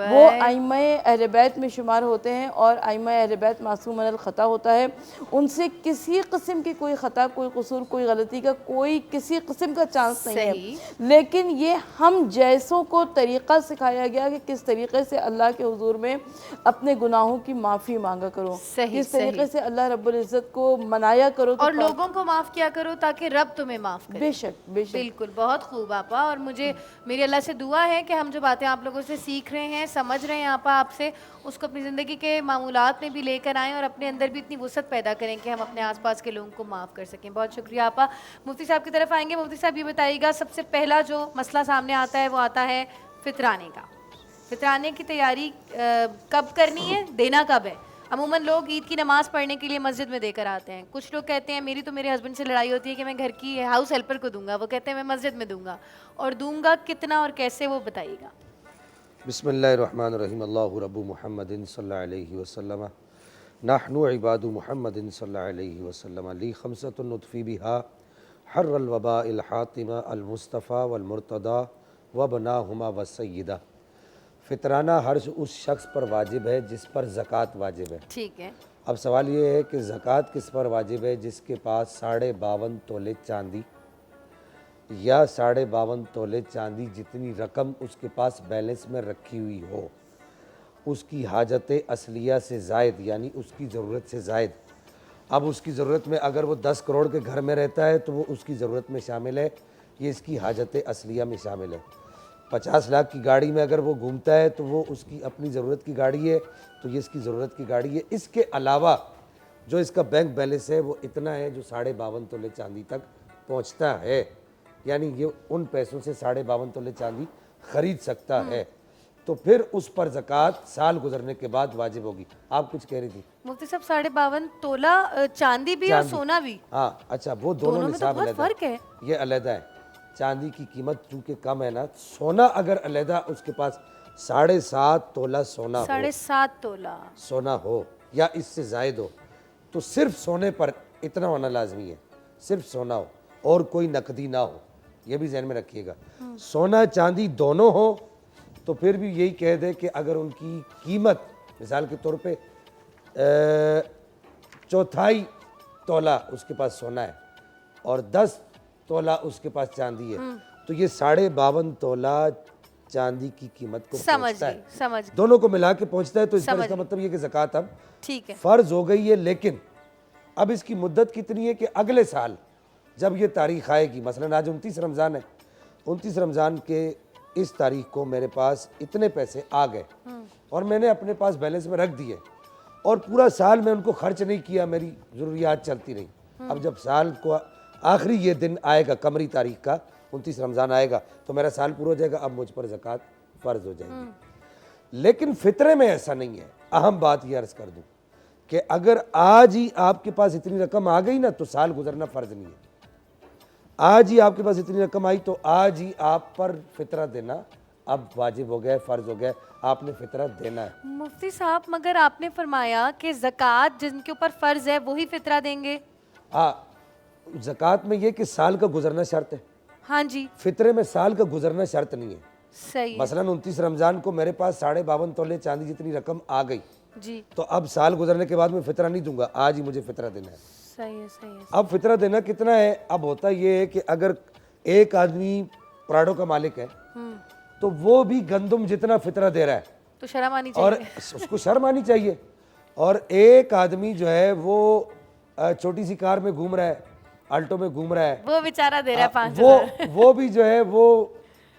वो आइम्मा अहले बैत में शुमार होते हैं और आइम्मा अहले बैत मासूम अनिल ख़ता होता है, उनसे किसी किस्म की कोई ख़ता, कोई कसूर, कोई गलती का कोई किसी किस्म का चांस नहीं है। लेकिन ये हम जैसों को तरीक़ा सिखाया गया कि किस तरीक़े से अल्लाह के हुजूर में अपने गुनाहों की माफ़ी मांगा करो, किस तरीक़े से अल्लाह रब्बुल इज़्ज़त को मनाया करो और लोगों को माफ़ किया करो ताकि रब तुम्हें माफ़ करे। बेशक बेशक, बिल्कुल, बहुत खूब आपा। और मुझे मेरी अल्लाह से दुआ है कि हम जो बातें आप लोगों से सीख रहे हैं, समझ रहे हैं आपा आपसे, उसको अपनी ज़िंदगी के मामूलात में भी लेकर आएँ और अपने अंदर भी इतनी वुसअत पैदा करें कि हम अपने आसपास के लोगों को माफ़ कर सकें। बहुत शुक्रिया आपा। मुफ्ती साहब की तरफ आएंगे। मुफ्ती साहब ये बताइएगा, सबसे पहला जो मसला सामने आता है वो आता है फितराने का। फितराने की तैयारी कब करनी है, देना कब है? अमूमन लोग ईद की नमाज़ पढ़ने के लिए मस्जिद में देकर आते हैं। कुछ लोग कहते हैं, मेरी तो मेरे हस्बैंड से लड़ाई होती है कि मैं घर की हाउस हेल्पर को दूंगा, वो कहते हैं मैं मस्जिद में दूंगा, और दूंगा कितना और कैसे, वो बताइएगा। बिस्मिल्लाहिर्रहमानिर्रहीम। अल्लाहु रब्बु मुहम्मदिन सल्लल्लाहु अलैहि वसल्लम नहनु इबादु मुहम्मदिन सल्लल्लाहु अलैहि वसल्लम ली खमसतुन नुतफ़ी बिहा हर्रल वबाइल हातिमा अल मुस्तफ़ा वल मुर्तदा व बनाहुमा व सय्यदा फितराना हर्ज उस शख्स पर वाजिब है जिस पर ज़कात वाजिब है। ठीक है। अब सवाल ये है कि ज़कात किस पर वाजिब है? जिसके पास 52.5 तोले चांदी या 52.5 तोले चांदी जितनी रकम उसके पास बैलेंस में रखी हुई हो, उसकी हाजत असलिया से ज़ायद यानी उसकी ज़रूरत से ज़ायद। अब उसकी ज़रूरत में अगर वो 10 करोड़ के घर में रहता है तो वो उसकी ज़रूरत में शामिल है, ये इसकी हाजत असलिया में शामिल है। 50 लाख की गाड़ी में अगर वो घूमता है तो वो उसकी अपनी ज़रूरत की गाड़ी है, तो ये इसकी ज़रूरत की गाड़ी है। इसके अलावा जो इसका बैंक बैलेंस है वो इतना है जो 52.5 तोले चांदी तक पहुंचता है, यानी ये उन पैसों से 52.5 तोले चांदी खरीद सकता है, तो फिर उस पर ज़कात साल गुजरने के बाद वाजिब होगी। आप कुछ कह रही थी? मुफ्ती साहब 52.5 तोला चांदी भी और सोना भी? हाँ, अच्छा, वो दोनों दोनों में तो निसाब बहुत अलग फर्क है। ये अलहदा है। चांदी की कीमत चूंकि कम है ना, सोना अगर अलहदा उसके पास 7.5 तोला सोना हो, 7.5 तोला सोना हो या इससे जायद हो, तो सिर्फ सोने पर इतना होना लाजमी है, सिर्फ सोना हो और कोई नकदी ना हो, ये भी जहन में रखिएगा। सोना चांदी दोनों हो तो फिर भी यही कह दे कि अगर उनकी कीमत मिसाल के तौर पे 1/4 तोला उसके पास सोना है और 10 तोला उसके पास चांदी है, तो ये 52.5 तोला चांदी की कीमत को समझ पहुंचता गई, है, समझ गई। दोनों को मिला के पहुंचता है। तो इस पर समझ इसका गई। मतलब ये कि ज़कात अब ठीक है। फ़र्ज हो गई है, लेकिन अब इसकी मुद्दत कितनी है कि अगले साल जब ये तारीख आएगी, मसलन आज 29 रमज़ान है, 29 रमज़ान के इस तारीख को मेरे पास इतने पैसे आ गए और मैंने अपने पास बैलेंस में रख दिए और पूरा साल मैं उनको खर्च नहीं किया, मेरी ज़रूरियात चलती रही। अब जब साल को आखिरी ये दिन आएगा, कमरी तारीख का 29 रमज़ान आएगा, तो मेरा साल पूरा हो जाएगा, अब मुझ पर ज़कात फ़र्ज हो जाएगी। लेकिन फितरे में ऐसा नहीं है। अहम बात ये अर्ज़ कर दूँ कि अगर आज ही आपके पास इतनी रकम आ गई ना, तो साल गुजरना फ़र्ज नहीं है। आज ही आपके पास इतनी रकम आई तो आज ही आप पर फितरा देना अब वाजिब हो गया, फ़र्ज हो गया, आपने फितरा देना है। मुफ्ती साहब मगर आपने फरमाया कि ज़कात जिनके ऊपर फ़र्ज़ है वही फितरा देंगे। हाँ, ज़कात में ये कि साल का गुजरना शर्त है, हाँ जी, फितरे में साल का गुजरना शर्त नहीं है। सही है। मसलन 29 रमज़ान को मेरे पास 52.5 तोले चांदी जितनी रकम आ गई, जी, तो अब साल गुजरने के बाद मैं फितरा नहीं दूंगा, आज ही मुझे फितरा देना है। सही है, सही है। अब फितरा देना कितना है? अब होता ये है कि अगर एक आदमी प्राडो का मालिक है तो वो भी गंदम जितना फितरा दे रहा है तो शर्म आनी और चाहिए। उसको शर्म आनी चाहिए। और एक आदमी जो है वो छोटी सी कार में घूम रहा है, अल्टो में घूम रहा है, वो बेचारा दे रहा है 5,000। वो भी जो है वो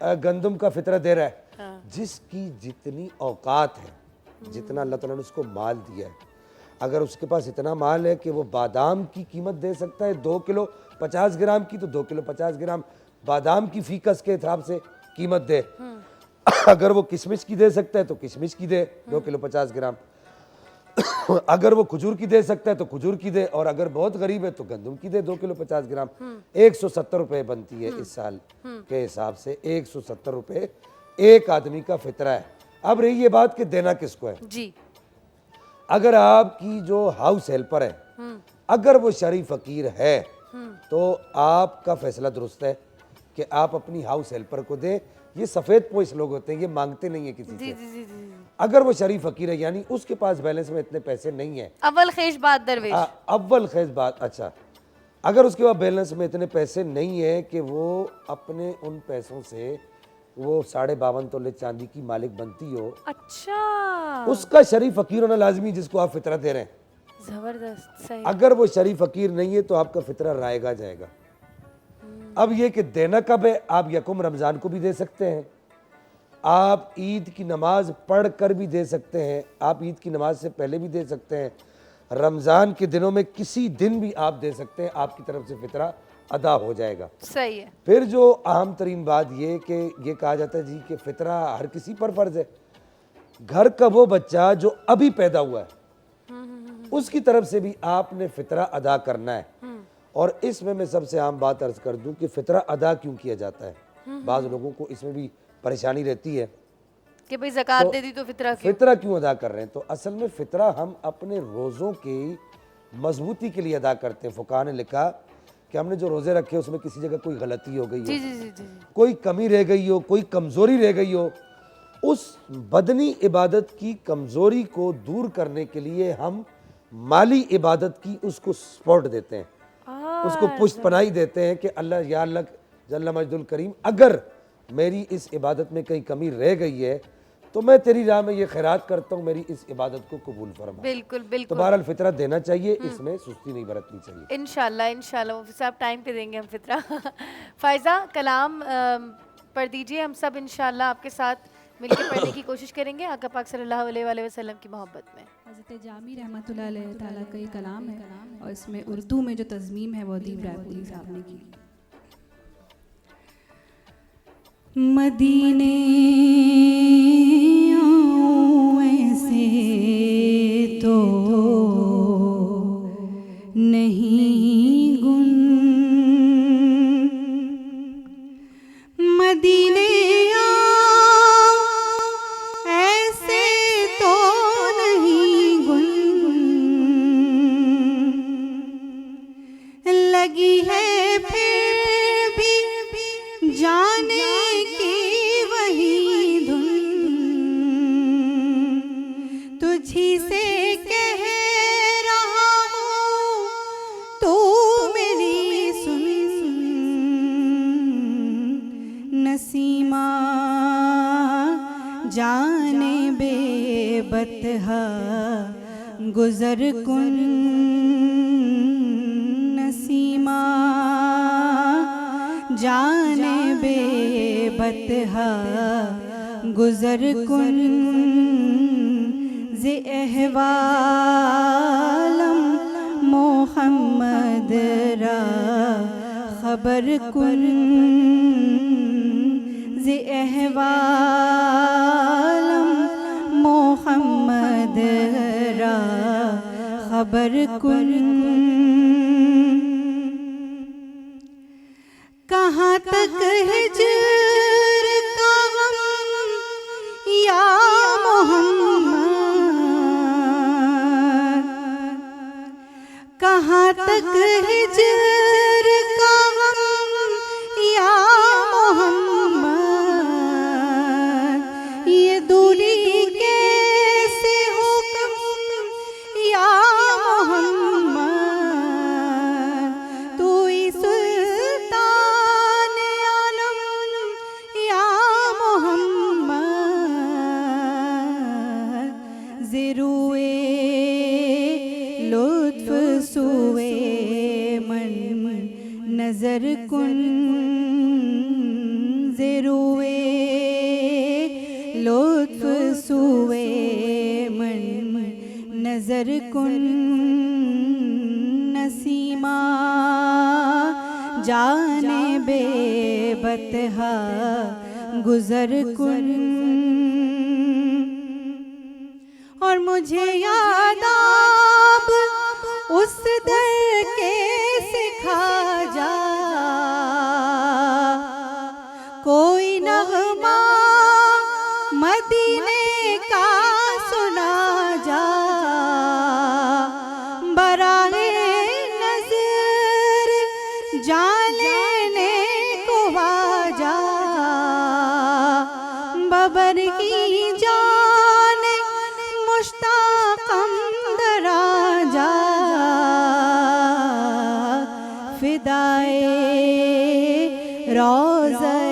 गंदम का फितरा दे रहा है। जिसकी जितनी औकात है, जितना अल्लाह ताला ने उसको माल दिया है, अगर उसके पास इतना माल है कि वो बादाम की कीमत दे सकता है 2 किलो 50 ग्राम की, तो 2 किलो 50 ग्राम बादाम की फीकस के हिसाब से कीमत दे। अगर वो किशमिश की दे सकता है तो किशमिश की दे 2 किलो 50 ग्राम। अगर वो खजूर की दे सकता है तो खजूर की दे, और अगर बहुत गरीब है तो गंदम की दे 2 किलो 50 ग्राम। 170 रुपये बनती है इस साल के हिसाब से, 170 रुपये एक आदमी का फितरा है। अब रही ये बात कि देना किसको है। जी, अगर आपकी जो हाउस हेल्पर है अगर वो शरीफ फकीर है तो आपका फैसला दुरुस्त है कि आप अपनी हाउस हेल्पर को दें। ये सफ़ेद पोश लोग होते हैं, ये मांगते नहीं है किसी जी, से। जी, जी, जी। अगर वो शरीफ फकीर है यानी उसके पास बैलेंस में इतने पैसे नहीं है, अव्वल खेश बात दरवेश। अव्वल खैज बात, अच्छा, अगर उसके पास बैलेंस में इतने पैसे नहीं है कि वो अपने उन पैसों से वो 52.5 तोले चांदी की मालिक बनती हो, अच्छा, उसका शरीफ फकीर होना लाजमी जिसको आप फितरा दे रहे हैं। जबरदस्त, सही। अगर वो शरीफ फकीर नहीं है तो आपका फितरा रायगा जाएगा। अब ये कि देना कब है, आप यकुम रमज़ान को भी दे सकते हैं, आप ईद की नमाज पढ़ कर भी दे सकते हैं, आप ईद की नमाज से पहले भी दे सकते हैं, रमज़ान के दिनों में किसी दिन भी आप दे सकते हैं, आपकी तरफ से फितरा अदा हो जाएगा। सही है। फिर जो अहम तरीन बात ये कि ये कहा जाता है जी कि फितरा हर किसी पर फ़र्ज़ है। घर का वो बच्चा जो अभी पैदा हुआ है उसकी तरफ से भी आपने फितरा अदा करना है। और इसमें मैं सबसे आम बात अर्ज कर दूं कि फितरा अदा क्यों किया जाता है। बाज़ लोगों को इसमें भी परेशानी रहती है कि भाई ज़कात दे दी तो फितरा क्यों? फितरा क्यों अदा कर रहे हैं। तो असल में फितरा हम अपने रोज़ों की मजबूती के लिए अदा करते हैं। फुकाहा ने लिखा कि हमने जो रोज़े रखे उसमें किसी जगह कोई गलती हो गई जी, हो, जी, जी, जी। कोई कमी रह गई हो, कोई कमज़ोरी रह गई हो, उस बदनी इबादत की कमज़ोरी को दूर करने के लिए हम माली इबादत की उसको सपोर्ट देते हैं, उसको पुष्ट पनाही देते हैं कि अल्लाह या अल्लाह जल्ला मजदुल करीम, अगर मेरी इस इबादत में कहीं कमी रह गई है तो मैं तेरी राह में ये खैरात करता हूँ, मेरी इस इबादत को कबूल फरमा। बिल्कुल तो बिल्कुल, बहरहाल फितरा देना चाहिए, इसमें सुस्ती नहीं बरतनी चाहिए। इंशाल्लाह इंशाल्लाह मुफ्ती साहब टाइम पे देंगे हम फितरा। फ़ायज़ा कलाम पढ़ दीजिए, हम सब इंशाल्लाह आपके साथ मिलकर पढ़ने की कोशिश करेंगे आका पाक सल्लल्लाहु अलैहि वसल्लम की मोहब्बत में। हज़रत जामी रहमतुल्लाह अलैहि ताला का ये कलाम है और इसमें उर्दू में जो तज़मीम है वो अदीब रायपुरी साहब ने की। मदीने आऊं ऐसे तो नहीं गुन, मदीने आऊं ऐसे तो नहीं गुन, लगी है फिर भी जाने की वही धुन, तुझी से कह रहा हूँ तू मेरी सुन, नसीमा जाने बेबतहा गुजर कुन, नसीमा जाने बेबतहा गुजर कुन, ज़े अहवालम मोहम्मद रा खबर कुन, ज़े अहवालम मोहम्मद रा खबर कुन, कहाँ तक हिजर का गम या मोहम्मद, कहाँ तक हिजर का गम या मोहम्मद, ये दूरी कैसे हो कम या मोहम्मद, तू ही सुल्तान आलम या मोहम्मद, ज़िरुए लुत्फ सुए मन नजर कुन, ज़िरुए लुत्फ सुए मन नजर कुन, नसीमा जाने बेबतहा गुजर कुन, और मुझे याद अब उस दर के सिखा जा, कोई नगमा मदीने का सुना जा, बराए नजर जान लेने को आजा, बबर की जान मुश्ताकम दराजा, फिदाए रोज़े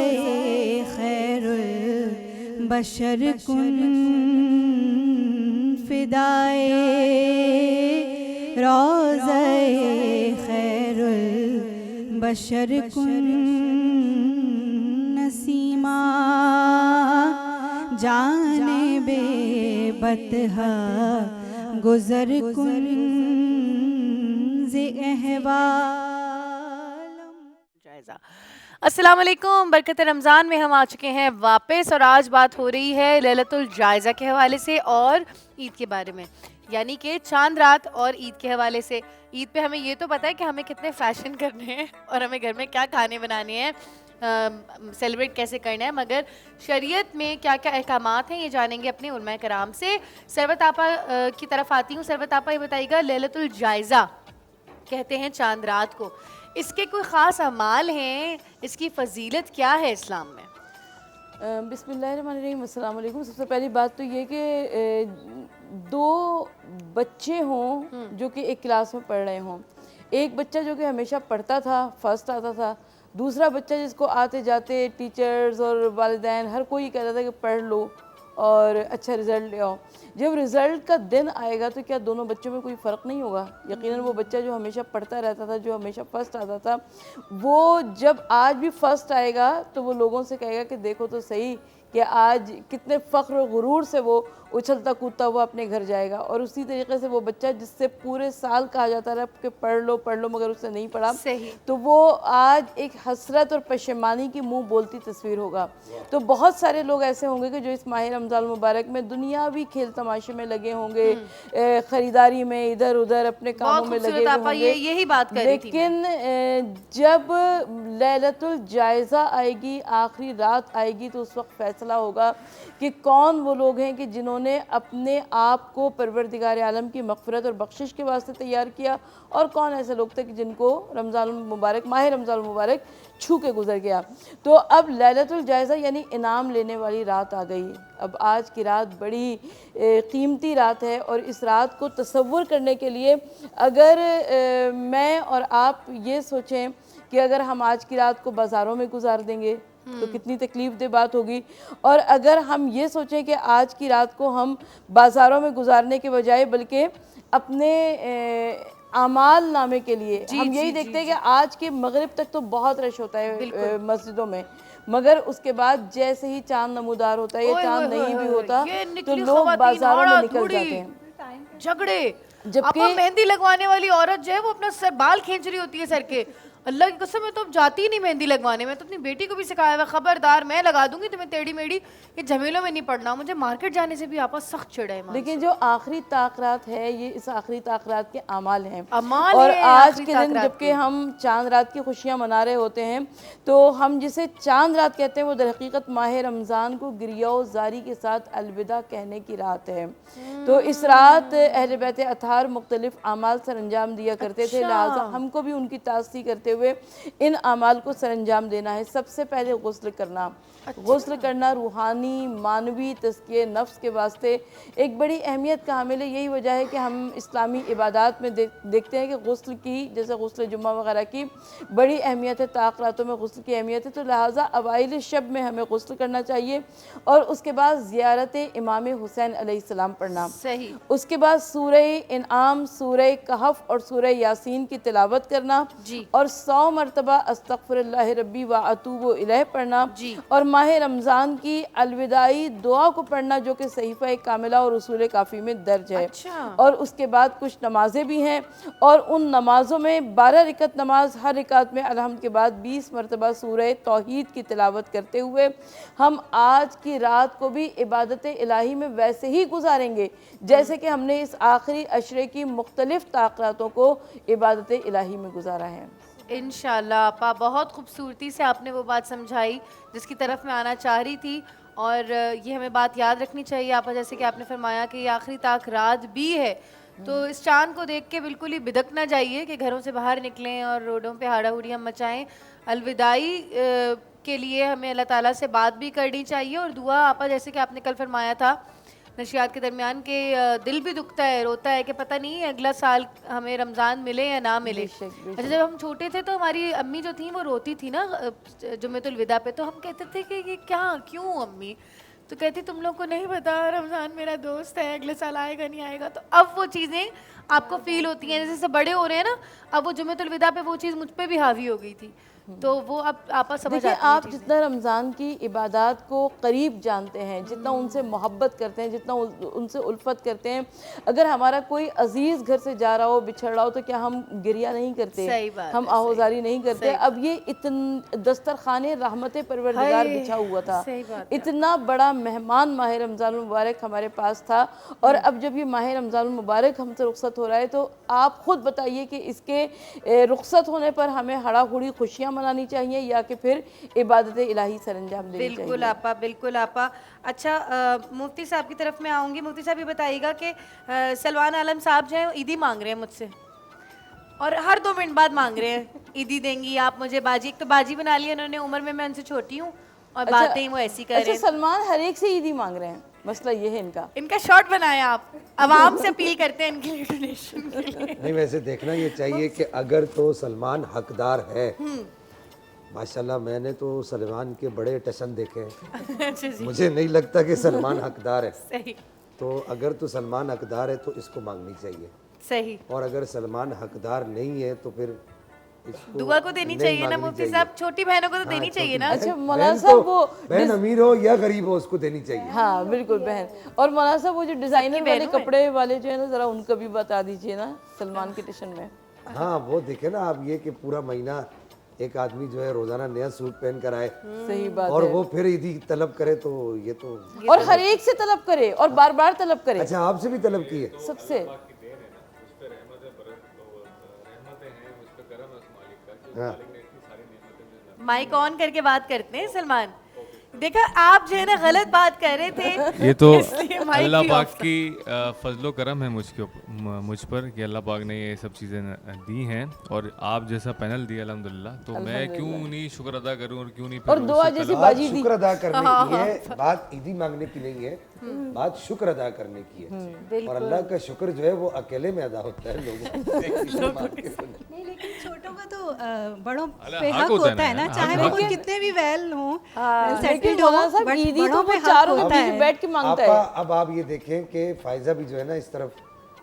खैरुल बशर कुन, फिदाए रोज़े खैरुल बशर कुन, नसीमा जाने बेबतहा गुजर कुन, ज़े अहवालम। जायज़ा। अस्सलाम वालेकुम, बरकत रमज़ान में हम आ चुके हैं वापस और आज बात हो रही है लैलतुल जायज़ा के हवाले से और ईद के बारे में, यानी कि चांद रात और ईद के हवाले से। ईद पे हमें ये तो पता है कि हमें कितने फ़ैशन करने हैं और हमें घर में क्या खाने बनाने हैं, सेलिब्रेट कैसे करना है, मगर शरीयत में क्या क्या अहकामात हैं ये जानेंगे अपने उलमा कराम से। सरवत आपा की तरफ आती हूँ। सरवत आपा ये बताइएगा, लैलतुल जायज़ा कहते हैं चांद रात को, इसके कोई ख़ास अमाल हैं, इसकी फ़जीलत क्या है इस्लाम में? बिस्मिल्लाहिर्रहमानिर्रहीम, अस्सलाम वालेकुम। सबसे पहली बात तो ये कि दो बच्चे हों जो कि एक क्लास में पढ़ रहे हों, एक बच्चा जो कि हमेशा पढ़ता था, फर्स्ट आता था, दूसरा बच्चा जिसको आते जाते टीचर्स और वालिदैन हर कोई कहता था कि पढ़ लो और अच्छा रिज़ल्ट ले आओ। जब रिज़ल्ट का दिन आएगा तो क्या दोनों बच्चों में कोई फ़र्क नहीं होगा? यकीनन वो बच्चा जो हमेशा पढ़ता रहता था, जो हमेशा फ़र्स्ट आता था, वो जब आज भी फ़र्स्ट आएगा तो वो लोगों से कहेगा कि देखो तो सही कि आज कितने फ़ख्र और गुरूर से वो उछलता कूदता हुआ अपने घर जाएगा। और उसी तरीके से वो बच्चा जिससे पूरे साल कहा जाता रहा कि पढ़ लो मगर उसने नहीं पढ़ा, सही। तो वो आज एक हसरत और पशेमानी की मुंह बोलती तस्वीर होगा। तो बहुत सारे लोग ऐसे होंगे कि जो इस माह रमज़ान मुबारक में दुनियावी खेल तमाशे में लगे होंगे, ख़रीदारी में इधर उधर अपने कामों में लगे हुए होंगे। यही बात कर रही थी मैं। लेकिन जब लैलतुल जायज़ा आएगी, आखिरी रात आएगी, तो उस वक्त फ़ैसला होगा कि कौन वो लोग हैं कि जिन्होंने अपने आप को परवरदिगार आलम की मग़फ़िरत और बख्शिश के वास्ते तैयार किया, और कौन ऐसे लोग थे कि जिनको रमज़ान मुबारक, माह रमज़ान मुबारक छू के गुजर गया। तो अब लैलतुल जायज़ा यानी इनाम लेने वाली रात आ गई। अब आज की रात बड़ी कीमती रात है, और इस रात को तसव्वुर करने के लिए अगर मैं और आप ये सोचें कि अगर हम आज की रात को बाज़ारों में गुजार देंगे तो कितनी तकलीफ़ दे बात होगी, और अगर हम ये सोचें कि आज की रात को हम बाज़ारों में गुजारने के बजाय बल्कि अपने आमाल नामे के लिए हम यही देखते हैं कि आज के मगरिब तक तो बहुत रश होता है मस्जिदों में, मगर उसके बाद जैसे ही चांद नमूदार होता है या चांद नहीं भी होता तो लोग बाज़ारों में निकल जाते हैं। झगड़े, जबकि मेहंदी लगवाने वाली औरत जो है वो अपना सर बाल खींच रही होती है सर के। अल्लाह की कसम, मैं तो अब जाती ही नहीं मेहंदी लगवाने। मैं तो अपनी बेटी को भी सिखाया हुआ, खबरदार मैं लगा दूंगी तुम्हें टेढ़ी मेढ़ी, ये झमेलों में नहीं पड़ना। मुझे मार्केट जाने से भी आपस सख्त चिढ़ है। लेकिन जो आखिरी ताक़रात है, ये इस आखिरी ताक़रात के अमाल हैं, अमाल और है आज आखिरी के दिन ताक़रात जबकि हम चांद रात की खुशियाँ मना रहे होते हैं, तो हम जिसे चांद रात कहते हैं वो दर हकीकत माह रमज़ान को गिरिया ज़ारी के साथ अलविदा कहने की रात है। तो इस रात अहले बैत अताहर मुख्तलिफ अमाल सर अंजाम दिया करते थे, लिहाजा हमको भी उनकी ताज़ी करते हुए इन अमाल को सर अंजाम देना है। सबसे पहले गुस्ल करना। गुस्ल करना रूहानी मानवी तज़किये नफ्स के वास्ते एक बड़ी अहमियत का हामिल है। यही वजह है कि हम इस्लामी इबादत में देखते हैं कि गुस्ल की, जैसे गुस्ल जुम्मा वगैरह की बड़ी अहमियत है, ताक़रातों में गुस्ल की अहमियत है। तो लिहाजा अवाइल शब में हमें गुस्ल करना चाहिए, और उसके बाद ज़ियारत इमाम हुसैन अलैहिस्सलाम पढ़ना। सही। उसके बाद सूरह इनाम, सूरह कहफ और सूरह यासीन की तिलावत करना जी। और 100 मरतबा अस्तग़फिरुल्लाह रब्बी व अतूबु इलैह पढ़ना जी। और माह रमज़ान की अलविदाई दुआ को पढ़ना जो कि सहीफ़ा कामिला और उसूल काफ़ी में दर्ज है। अच्छा। और उसके बाद कुछ नमाजें भी हैं, और उन नमाज़ों में 12 रिकत नमाज, हर रिकात में अलहम्द के बाद 20 मरतबा सूरह तौहीद की तिलावत करते हुए हम आज की रात को भी इबादत इलाही में वैसे ही गुजारेंगे जैसे कि हमने इस आखिरी अशरे की मुख्तलिफ ताक़रातों को इबादत इलाही में गुजारा है। इंशाल्लाह आपा, बहुत खूबसूरती से आपने वो बात समझाई जिसकी तरफ मैं आना चाह रही थी, और ये हमें बात याद रखनी चाहिए आपा, जैसे कि आपने फरमाया कि ये आखिरी ताक रात भी है, तो इस चांद को देख के बिल्कुल ही बिदकना चाहिए कि घरों से बाहर निकलें और रोडों पे हाड़ा हुड़ियाँ मचाएं। अलविदाई के लिए हमें अल्लाह ताला से बात भी करनी चाहिए, और दुआ आपा जैसे कि आपने कल फरमाया था नशियात के दरमियान के दिल भी दुखता है, रोता है कि पता नहीं अगला साल हमें रमज़ान मिले या ना मिले। अच्छा, जब हम छोटे थे तो हमारी अम्मी जो थी वो रोती थी ना जुम्मतुल विदा पे, तो हम कहते थे कि ये क्या, क्यों अम्मी? तो कहती तुम लोग को नहीं पता, रमज़ान मेरा दोस्त है, अगले साल आएगा नहीं आएगा। तो अब वो चीज़ें आपको फील होती हैं, जैसे बड़े हो रहे हैं ना, अब वो जुम्मतुल विदा पे वो चीज़ मुझ पर भी हावी हो गई थी, तो वो अब आपस समझ आती है। आप जितना रमज़ान की इबादत को करीब जानते हैं, जितना उनसे मोहब्बत करते हैं, जितना उनसे उल्फत करते हैं, अगर हमारा कोई अजीज़ घर से जा रहा हो, बिछड़ रहा हो, तो क्या हम गिरिया नहीं करते? सही बात हम आहोजारी नहीं करते? अब ये दस्तरखाने रहमत परवरदिगार बिछा हुआ था, इतना बड़ा मेहमान माह रमज़ान मुबारक हमारे पास था, और अब जब ये माह रमज़ान मुबारक हमसे रुखसत हो रहा है, तो आप ख़ुद बताइए कि इसके रुखसत होने पर हमें हड़ा हुड़ी खुशियाँ मनानी चाहिए या कि फिर इबादत इलाही सरंजाम देनी चाहिए? बिल्कुल आपा, बिल्कुल आपा। अच्छा, मुफ्ती साहब की तरफ मैं आऊँगी। मुफ्ती साहब ये बताइएगा कि सलमान आलम साहब जो हैं ईदी मांग रहे हैं मुझसे, और हर 2 मिनट बाद मांग रहे हैं ईदी देंगी आप मुझे बाजी। एक तो बाजी बना ली उन्होंने, उम्र में मैं उनसे छोटी हूँ, और बातें वो ऐसी कर रहे अच्छा, हैं। सलमान हर एक से ईदी मांग रहे हैं, मसला ये है इनका। इनका शॉर्ट बनाया आप, आवाम से अपील करते हैं इनके लिए डोनेशन के लिए। नहीं, वैसे देखना ये चाहिए कि अगर तो सलमान हकदार है, माशाल्लाह मैंने तो सलमान के बड़े टशन देखे हैं, अच्छा जी, मुझे नहीं लगता कि सलमान हकदार है। सही तो अगर तो सलमान हकदार है तो इसको मांगनी चाहिए, सही। और अगर सलमान हकदार नहीं है तो फिर इसको दुआ को देनी नहीं चाहिए ना मांगनी मुफ्ती चाहिए। साहब, छोटी बहनों को तो हाँ, देनी छोटी चाहिए ना। बहन- अच्छा, बहन मौलाना तो- साहब, वो बहन अमीर हो या गरीब हो उसको देनी चाहिए। हाँ बिल्कुल बहन। और मौलाना साहब, वो जो डिजाइनर वाले बहनों है। कपड़े वाले जो है ना, जरा उनका भी बता दीजिए ना सलमान के टिशन में। हाँ, वो देखे ना आप, ये कि पूरा महीना एक आदमी जो है रोजाना नया सूट पहन कर आए सही बात और है। वो फिर ईदी तलब करे, तो ये तो और हर एक से तलब करे और बार बार तलब करे। अच्छा, आपसे भी तलब की है। सबसे माइक ऑन करके बात करते हैं सलमान। देखा, आप जो है ना गलत बात कर रहे थे। ये तो इसलिए माइक अल्लाह भी पाक off था। की फजलो करम है मुझ पर कि अल्लाह पाक ने ये सब चीज़ें दी हैं, और आप जैसा पैनल दिया अल्हम्दुलिल्लाह, तो मैं क्यों नहीं शुक्र अदा करूं और क्यों नहीं और फिर दुआ उससे जैसी तलब- बात बाजी दी। शुक्र अदा करने की है, बात ईदी मांगने की नहीं है, बात शुक्र अदा करने की है। और अल्लाह का शुक्र जो है वो अकेले में अदा होता है, लोगों नहीं, लेकिन छोटों का तो बड़ों अल्लाह पे हक हक होता है होता है ना, ना, चाहे हक वो होता है। कितने भी वेल हों, लेकिन सेटल्ड हों, मौलाना साहब, बट ईदी तो बड़ों वो पे हक चारों होता बीवी है। बैठ के मांगता आपा, है। अब आप ये देखें कि फायजा भी जो है ना इस तरफ,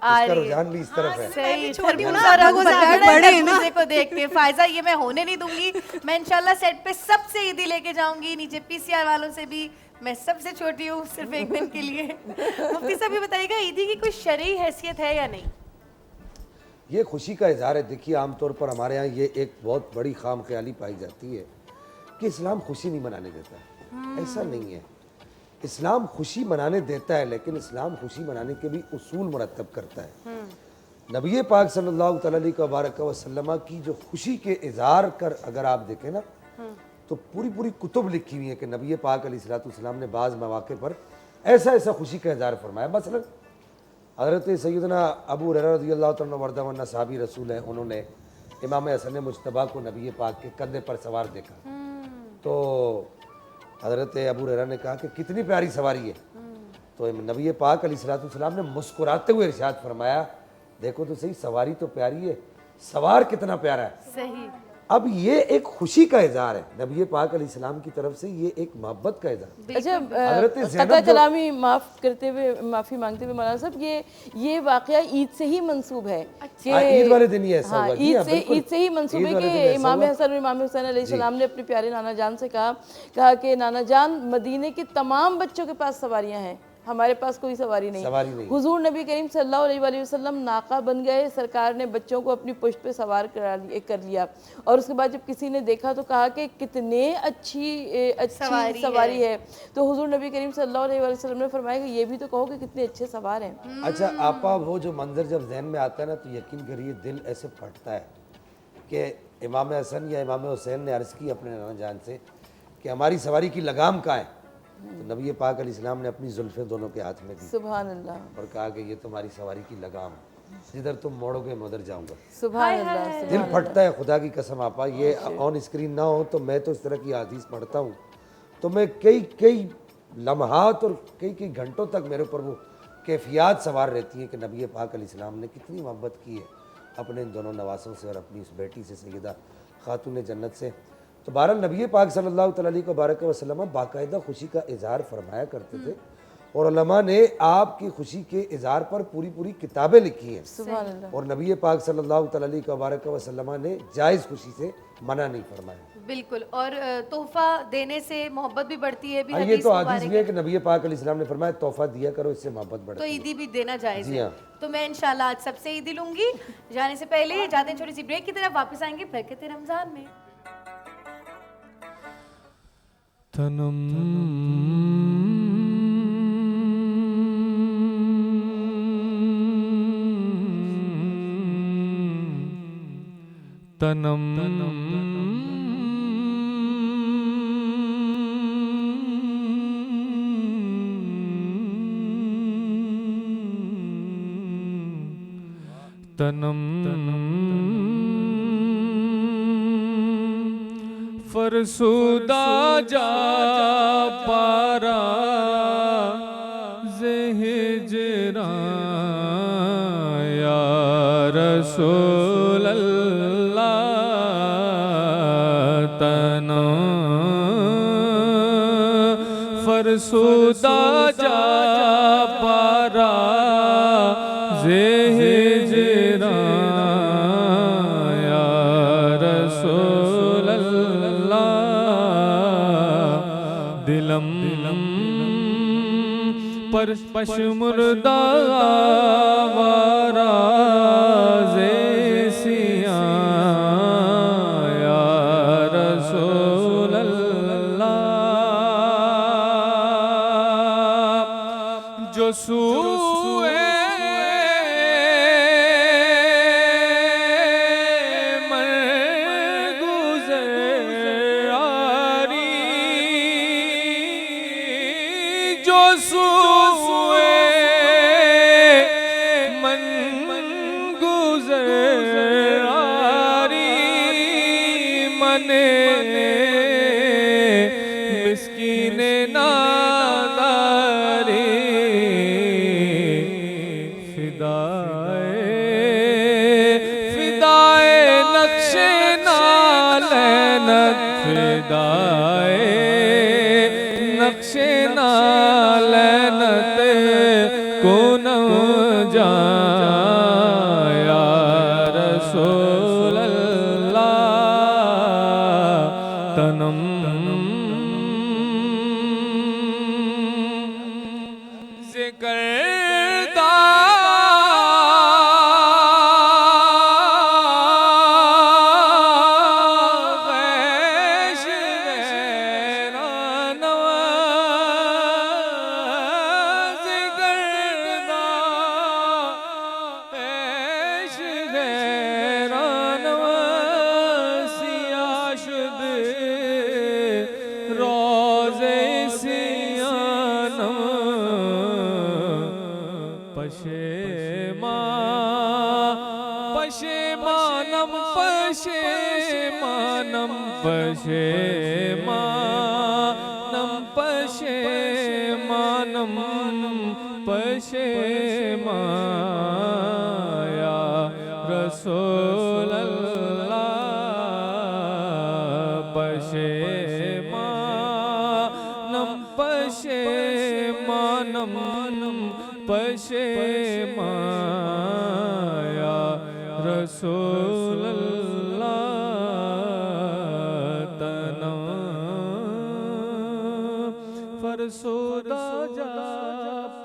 आ इसका रही है। रुझान भी इस तरफ है। सही, छोटी हूँ ना, खरबूजा आप रंग लोगों से पकड़ आगे रहे हैं बढ़े हैं ना। खरबूजे को देख के। फायजा, ये मैं होने नहीं दूंगी। मैं इंशाल्लाह सेट पे सबसे ईदी लेके जाऊंगी, नीचे पीसीआर वालों से भी। मैं सबसे छोटी हूँ, सिर्फ एक दिन के लिए। मुफ्ती साहब, ये बताइएगा, ईदी की कोई शरई हैसियत है या नहीं? ये खुशी का इजहार है। देखिए, आमतौर पर हमारे यहाँ ये एक बहुत बड़ी खाम ख्याली पाई जाती है कि इस्लाम खुशी नहीं मनाने देता। ऐसा नहीं है, इस्लाम खुशी मनाने देता है, लेकिन इस्लाम खुशी मनाने के भी उसूल मुरतब करता है। नबी पाक सल्लल्लाहु अलैहि वसल्लम की जो खुशी के इजहार कर अगर आप देखें ना, तो पूरी पूरी कुतुब लिखी हुई है कि नबी पाक अलैहिस्सलाम ने बाज़ मौके पर ऐसा ऐसा खुशी का इजहार फरमाया। मसलन हज़रत सैयदना अबू हुरैरा रज़ियल्लाहु तआला वर्दा वन्ना साहबी रसूल हैं, उन्होंने इमाम हसन मुज्तबा को नबी पाक के कंधे पर सवार देखा, तो हज़रत अबू हुरैरा ने कहा कि कितनी प्यारी सवारी है। तो नबी पाक अलैहिस्सलाम ने मुस्कुराते हुए इरशाद फरमाया, देखो तो सही, सवारी तो प्यारी है, सवार कितना प्यारा है। सही। अब ये एक खुशी का इजहार है नबी पाक अलैहिस्सलाम की तरफ से, ये एक मोहब्बत का इजहार। अच्छा, हज़रत ज़ैनब कता जो- कलामी माफ करते हुए, माफी मांगते हुए मौलाना साहब, ये वाकया ईद से ही मंसूब है कि हाँ, ईद वाले दिन ही ऐसा हाँ, हुआ। जी हाँ, बिल्कुल। ईद से ही मंसूब ईद है वाले कि दिन ऐसा इमाम हुआ। हसन और इमाम हुसैन अलैहिस्सलाम ने अपने प्यारे नाना जान से कहा कि नाना जान, मदीने के तमाम बच्चों के पास सवारियां हैं, हमारे पास कोई सवारी नहीं। सवारी नहीं। हुजूर नबी करीम सल्लल्लाहु अलैहि वसल्लम नाका बन गए, सरकार ने बच्चों को अपनी पुश्त पे सवार कर लिया, और उसके बाद जब किसी ने देखा तो कहा कि कितने अच्छी सवारी है। तो हुजूर नबी करीम सल्लल्लाहु अलैहि वसल्लम ने फरमाया कि ये भी तो कहो कि कितने अच्छे सवार हैं। अच्छा आपा, वो जो मंजर जब जहन में आता है ना, तो यकीन करिए दिल ऐसे फटता है कि इमाम हसन या इमाम हुसैन ने अर्ज़ की अपने नाना जान से कि हमारी सवारी की लगाम कहाँ है। तो नबी पाक अलैहिस्सलाम ने अपनी जुल्फ़ें दोनों के हाथ में दी सुभान अल्लाह, और कहा कि ये तुम्हारी सवारी की लगाम है, जिधर तुम मोड़ोगे मैं उधर जाऊँगा। सुभान अल्लाह। दिल फटता है, खुदा की कसम आपा। ये ऑन स्क्रीन ना हो तो मैं तो इस तरह की हदीस पढ़ता हूँ, तो मैं कई लम्हात और कई घंटों तक मेरे ऊपर वो कैफियत सवार रहती हैं कि नबी पाक अलैहिस्सलाम ने कितनी मोहब्बत की है अपने इन दोनों नवासों से और अपनी उस बेटी से, सैयदा खातून जन्नत से। तो बहरहाल नबी पाक सल्लल्लाहु अलैहि वसल्लम बाकायदा खुशी का इजहार फरमाया करते थे, और उलमा ने आपकी खुशी के इजहार पर पूरी पूरी किताबें लिखी हैं। सुभान अल्लाह। और नबी पाक सल्लल्लाहु अलैहि वसल्लम ने जायज़ खुशी से मना नहीं फरमाया। बिल्कुल। और तोहफा देने से मोहब्बत भी बढ़ती है, भी ये हदीस तो मुबारक हदीस भी है कि नबी पाक अलैहिस्सलाम ने फरमाया तोहफा दिया करो, इससे मोहब्बत तो बढ़ती है। ईदी भी देना जायज़ जी है। हाँ। तो मैं इंशाल्लाह आज सबसे ईदी लूंगी। जाने से पहले जाते हैं छोटी सी ब्रेक की तरफ, वापस आएंगे बरकत रमजान में। तनम तनम फरसुदा जा पारा ज़हिजरा या रसूल अल्लाह तना फरसुदा जा पारा ज़हिजरा या रसूल अल्लाह दिलम पर पशमुर्दा वारा ज़ेसिया या रसूल अल्लाह जो सूए मिस्कीने नादारी फिदाए नक्शे नालैनत फिदाए नक्शे नालैनत को न जाया रसूल अल्लाह तनम जिकरदा पशेमानम पशेमानम पशेमानम पशेमानम पशेमाया रसूल अल्लाह पशेमानम पशेमानम पशेमाया रसूल अल्लाह तना फरसुदा जा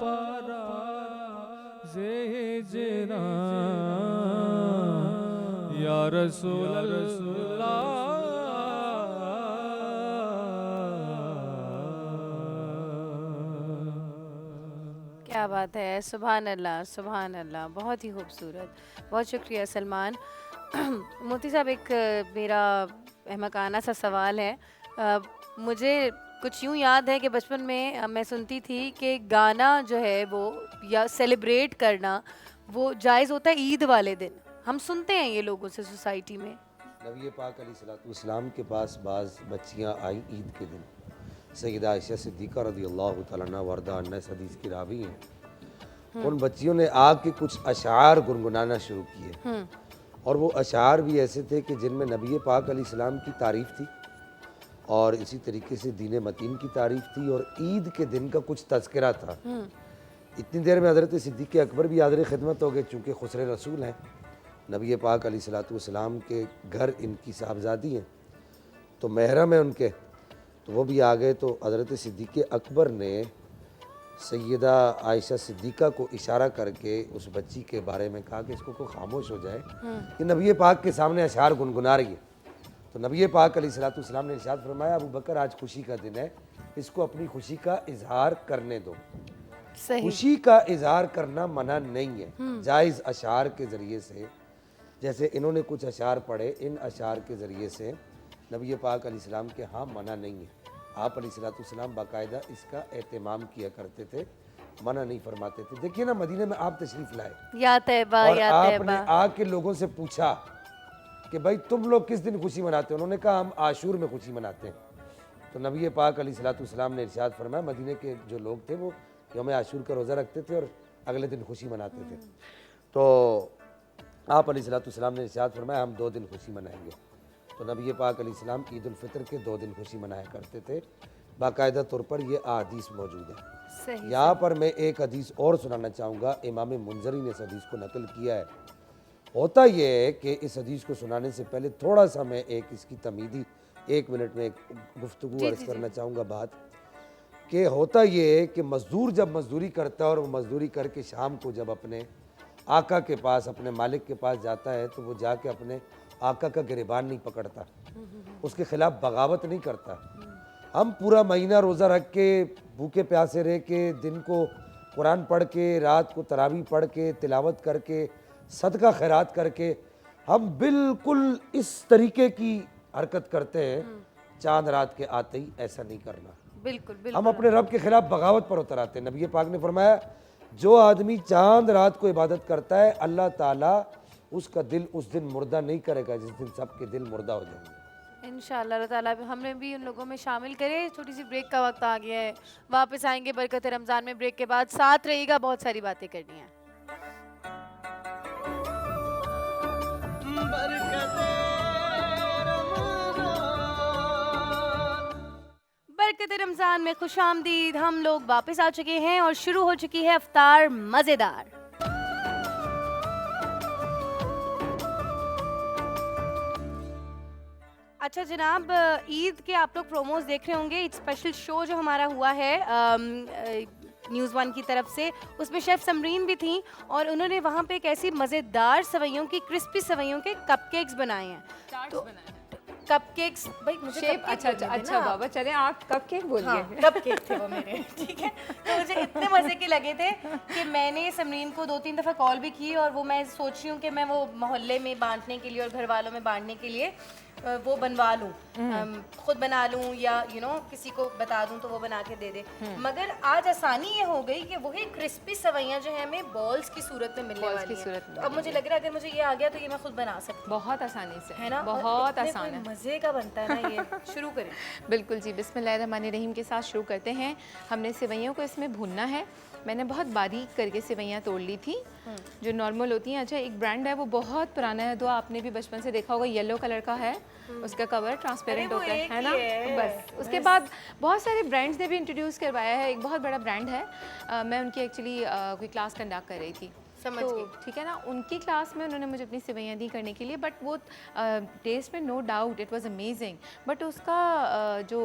पारा ज़हिजरा या रसूल अल्लाह क्या बात है, सुभान अल्लाह, सुभान अल्लाह, बहुत ही खूबसूरत। बहुत शुक्रिया सलमान। मोती साहब, एक मेरा अहमकाना सा सवाल है। मुझे कुछ यूँ याद है कि बचपन में मैं सुनती थी कि गाना जो है वो या सेलिब्रेट करना वो जायज़ होता है ईद वाले दिन। हम सुनते हैं ये लोगों से सोसाइटी में। नबी पाक अलैहिस्सलाम के पास बाज़ बच्चियाँ आई ईद के दिन। सैयदा आयशा सिद्दीक़ा रज़ियल्लाहु तआला अन्हा वर्दा अन्हा इस हदीस की रावी हैं। उन बच्चियों ने आके कुछ अशार गुनगुनाना शुरू किए और वो अशार भी ऐसे थे कि जिनमें नबी पाक अलैहिस्सलाम की तारीफ़ थी और इसी तरीके से दीन मतीन की तारीफ़ थी और ईद के दिन का कुछ तज़किरा था। इतनी देर में हज़रत सिद्दीक़ अकबर भी हाज़िर खिदमत हो गए, चूँकि खुसरे रसूल हैं, नबी पाक अलैहिस्सलाम के घर इनकी साहबजादी हैं तो महरम है उनके, तो वो भी आ गए। तो हज़रत सिद्दीक़ अकबर ने सैयदा आयशा सिद्दीक़ा को इशारा करके उस बच्ची के बारे में कहा कि इसको कोई खामोश हो जाए कि नबी पाक के सामने अशार गुनगुना रही है। तो नबी पाक अलैहिस्सलाम ने इरशाद फरमाया, अबू बकर आज खुशी का दिन है, इसको अपनी खुशी का इजहार करने दो। खुशी का इजहार करना मना नहीं है, जायज़ अशार के ज़रिए से, जैसे इन्होंने कुछ अशार पढ़े, इन अशार के ज़रिए से नबी पाक अलैहिस्सलाम के हाँ मना नहीं है। आप अलैहिस्सलाम बाकायदा इसका एहतमाम किया करते थे, मना नहीं फरमाते थे। देखिए ना, मदीने में आप तशरीफ़ लाए या तैबा, और या आपने तैबा। आके लोगों से पूछा कि भाई तुम लोग किस दिन खुशी मनाते हो? उन्होंने कहा हम आशूर में खुशी मनाते हैं। तो नबी पाक अलैहिस्सलाम ने इरशाद फरमाया, मदीने के जो लोग थे वो यौम आशूर का रोज़ा रखते थे और अगले दिन खुशी मनाते थे। तो आप अलैहिस्सलाम ने इरशाद फरमाया हम 2 दिन खुशी मनाएंगे। तो नबी पाक अलैहिस्सलाम ईद उल फितर के 2 दिन खुशी मनाया करते थे। बाकायदा तौर पर ये अहादीस मौजूद है। यहाँ पर मैं एक हदीस और सुनाना चाहूँगा, इमाम मुंजरी ने इस हदीस को नकल किया है। होता ये है कि इस हदीस को सुनाने से पहले थोड़ा सा मैं एक इसकी तमीदी 1 मिनट में एक गुफ्तगू अर्ज़ करना चाहूँगा बात, कि होता ये है कि मज़दूर जब मज़दूरी करता है और वो मज़दूरी करके शाम को जब अपने आका के पास, अपने मालिक के पास जाता है, तो वो जाके अपने आका का गिरबान नहीं पकड़ता, उसके ख़िलाफ़ बगावत नहीं करता। हम पूरा महीना रोज़ा रख के भूखे प्यासे रह के, दिन को कुरान पढ़ के, रात को तरावी पढ़ के, तिलावत करके, सदका खैरात करके हम बिल्कुल इस तरीके की हरकत करते हैं। चांद रात के आते ही ऐसा नहीं करना। बिल्कुल बिल्कुल हम अपने रब के खिलाफ बगावत पर उतर आते हैं। नबी पाक ने फरमाया जो आदमी चांद रात को इबादत करता है, अल्लाह ताला उसका दिल उस दिन मुर्दा नहीं करेगा जिस दिन सबके दिल मुर्दा हो जाएंगे। इंशाअल्लाह अल्लाह ताला हमें भी उन लोगों में शामिल करे। छोटी सी ब्रेक का वक्त आ गया है, वापस आएंगे बरकत रमज़ान में। ब्रेक के बाद साथ रहिएगा, बहुत सारी बातें करनी हैं। बरकत रमज़ान में खुशामदीद। हम लोग वापस आ चुके हैं और शुरू हो चुकी है इफ्तार मज़ेदार। अच्छा जनाब, ईद के आप लोग प्रोमोज देख रहे होंगे। ईद स्पेशल शो जो हमारा हुआ है न्यूज़ 1 की तरफ से, उसमें शेफ़ समरीन भी थी और उन्होंने वहाँ पे एक ऐसी मज़ेदार सवैयों की, क्रिस्पी सवैयों के कपकेक्स बनाए हैं। तो कपकेक्स भाई मुझे शेप अच्छा बाबा, चले आप कपकेक बोलिए। हाँ, कपकेक थे वो मेरे, ठीक है। तो मुझे इतने मज़े के लगे थे कि मैंने समरीन को 2-3 दफ़ा कॉल भी की और वो मैं सोच रही हूँ कि मैं वो मोहल्ले में बांटने के लिए और घर वालों में बांटने के लिए वो बनवा लूँ, खुद बना लूँ या किसी को बता दूँ तो वो बना के दे दे। मगर आज आसानी ये हो गई कि वही क्रिस्पी सवैयाँ जो है हमें बॉल्स की सूरत में मिलने वाली हैं। तो अब मुझे लग रहा है अगर मुझे ये आ गया तो ये मैं खुद बना सकती हूँ बहुत आसानी से, है ना। बहुत आसान है, मज़े का बनता है ना ये। शुरू करें। बिल्कुल जी, बिस्मिल्लाहिर्रहमानिर्रहीम के साथ शुरू करते हैं। हमने सेवैयों को इसमें भूनना है। मैंने बहुत बारीक करके सेवैयाँ तोड़ ली थी जो नॉर्मल होती हैं। अच्छा, एक ब्रांड है वो बहुत पुराना है, तो आपने भी बचपन से देखा होगा, येलो कलर का है, उसका कवर ट्रांसपेरेंट होता है ना। बस उसके बाद बहुत सारे ब्रांड्स ने भी इंट्रोड्यूस करवाया है। एक बहुत बड़ा ब्रांड है, मैं उनकी एक्चुअली कोई क्लास कंडक्ट कर रही थी, समझ तो गई। ठीक है ना, उनकी क्लास में उन्होंने मुझे अपनी सेवैयाँ दी करने के लिए। बट वो टेस्ट में no doubt it was amazing, but उसका जो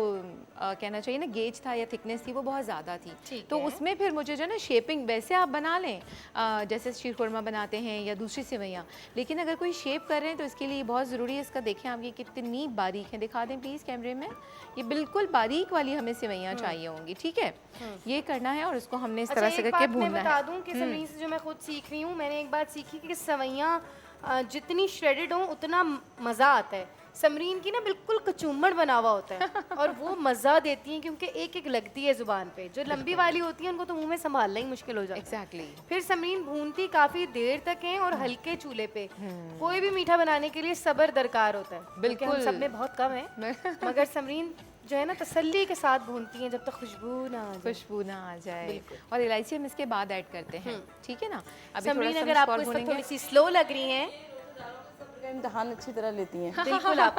कहना चाहिए ना गेज था या थिकनेस थी वो बहुत ज़्यादा थी। तो उसमें फिर मुझे जो ना शेपिंग, वैसे आप बना लें जैसे शीर खुरमा बनाते हैं या दूसरी सेवैयाँ, लेकिन अगर कोई शेप कर रहे हैं तो इसके लिए बहुत ज़रूरी है इसका, देखें आप ये कितनी बारीक है, दिखा दें प्लीज़ कैमरे में, ये बिल्कुल बारीक वाली हमें सेवैयाँ चाहिए होंगी। ठीक है, ये करना है और उसको हमने इस तरह से करके भूनना है। मैं बता दूं कि समरीन से जो मैं खुद सीख रही हूँ, मैंने एक बात सीखी कि सवैयाँ जितनी श्रेडेड हो उतना मज़ा आता है। समरीन की ना बिल्कुल कचूमड़ बना हुआ होता है और वो मज़ा देती हैं क्योंकि एक एक लगती है ज़ुबान पे। जो लंबी वाली होती है उनको तो मुंह में संभालना ही मुश्किल हो जाता है। एग्जैक्टली। फिर समरीन भूनती काफ़ी देर तक है और हल्के चूल्हे पे। कोई भी मीठा बनाने के लिए सब्र दरकार होता है, बिल्कुल हम सब में बहुत कम है। मगर समरीन जो है ना तसल्ली के साथ भूनती हैं जब तक खुशबू ना आ जाए। और इलायची हम इसके बाद ऐड करते हैं, ठीक है ना। अभी समरीन अगर आपको इस वक्त थोड़ी सी स्लो लग रही हैं, इम्तिहान अच्छी तरह लेती हैं। बिल्कुल आप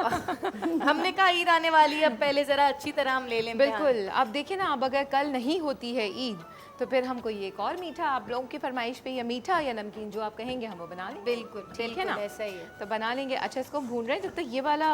हमने कहा ईद आने वाली है, अब पहले ज़रा अच्छी तरह हम ले लें। बिल्कुल, अब देखिए ना, अब अगर कल नहीं होती है ईद तो फिर हम कोई एक और मीठा, आप लोगों की फरमाइश पे, या मीठा या नमकीन जो आप कहेंगे हम वो बना लेंगे। बिल्कुल ठीक है ना, ऐसा ही है, तो बना लेंगे। अच्छा, इसको भून रहे हैं जब तक ये वाला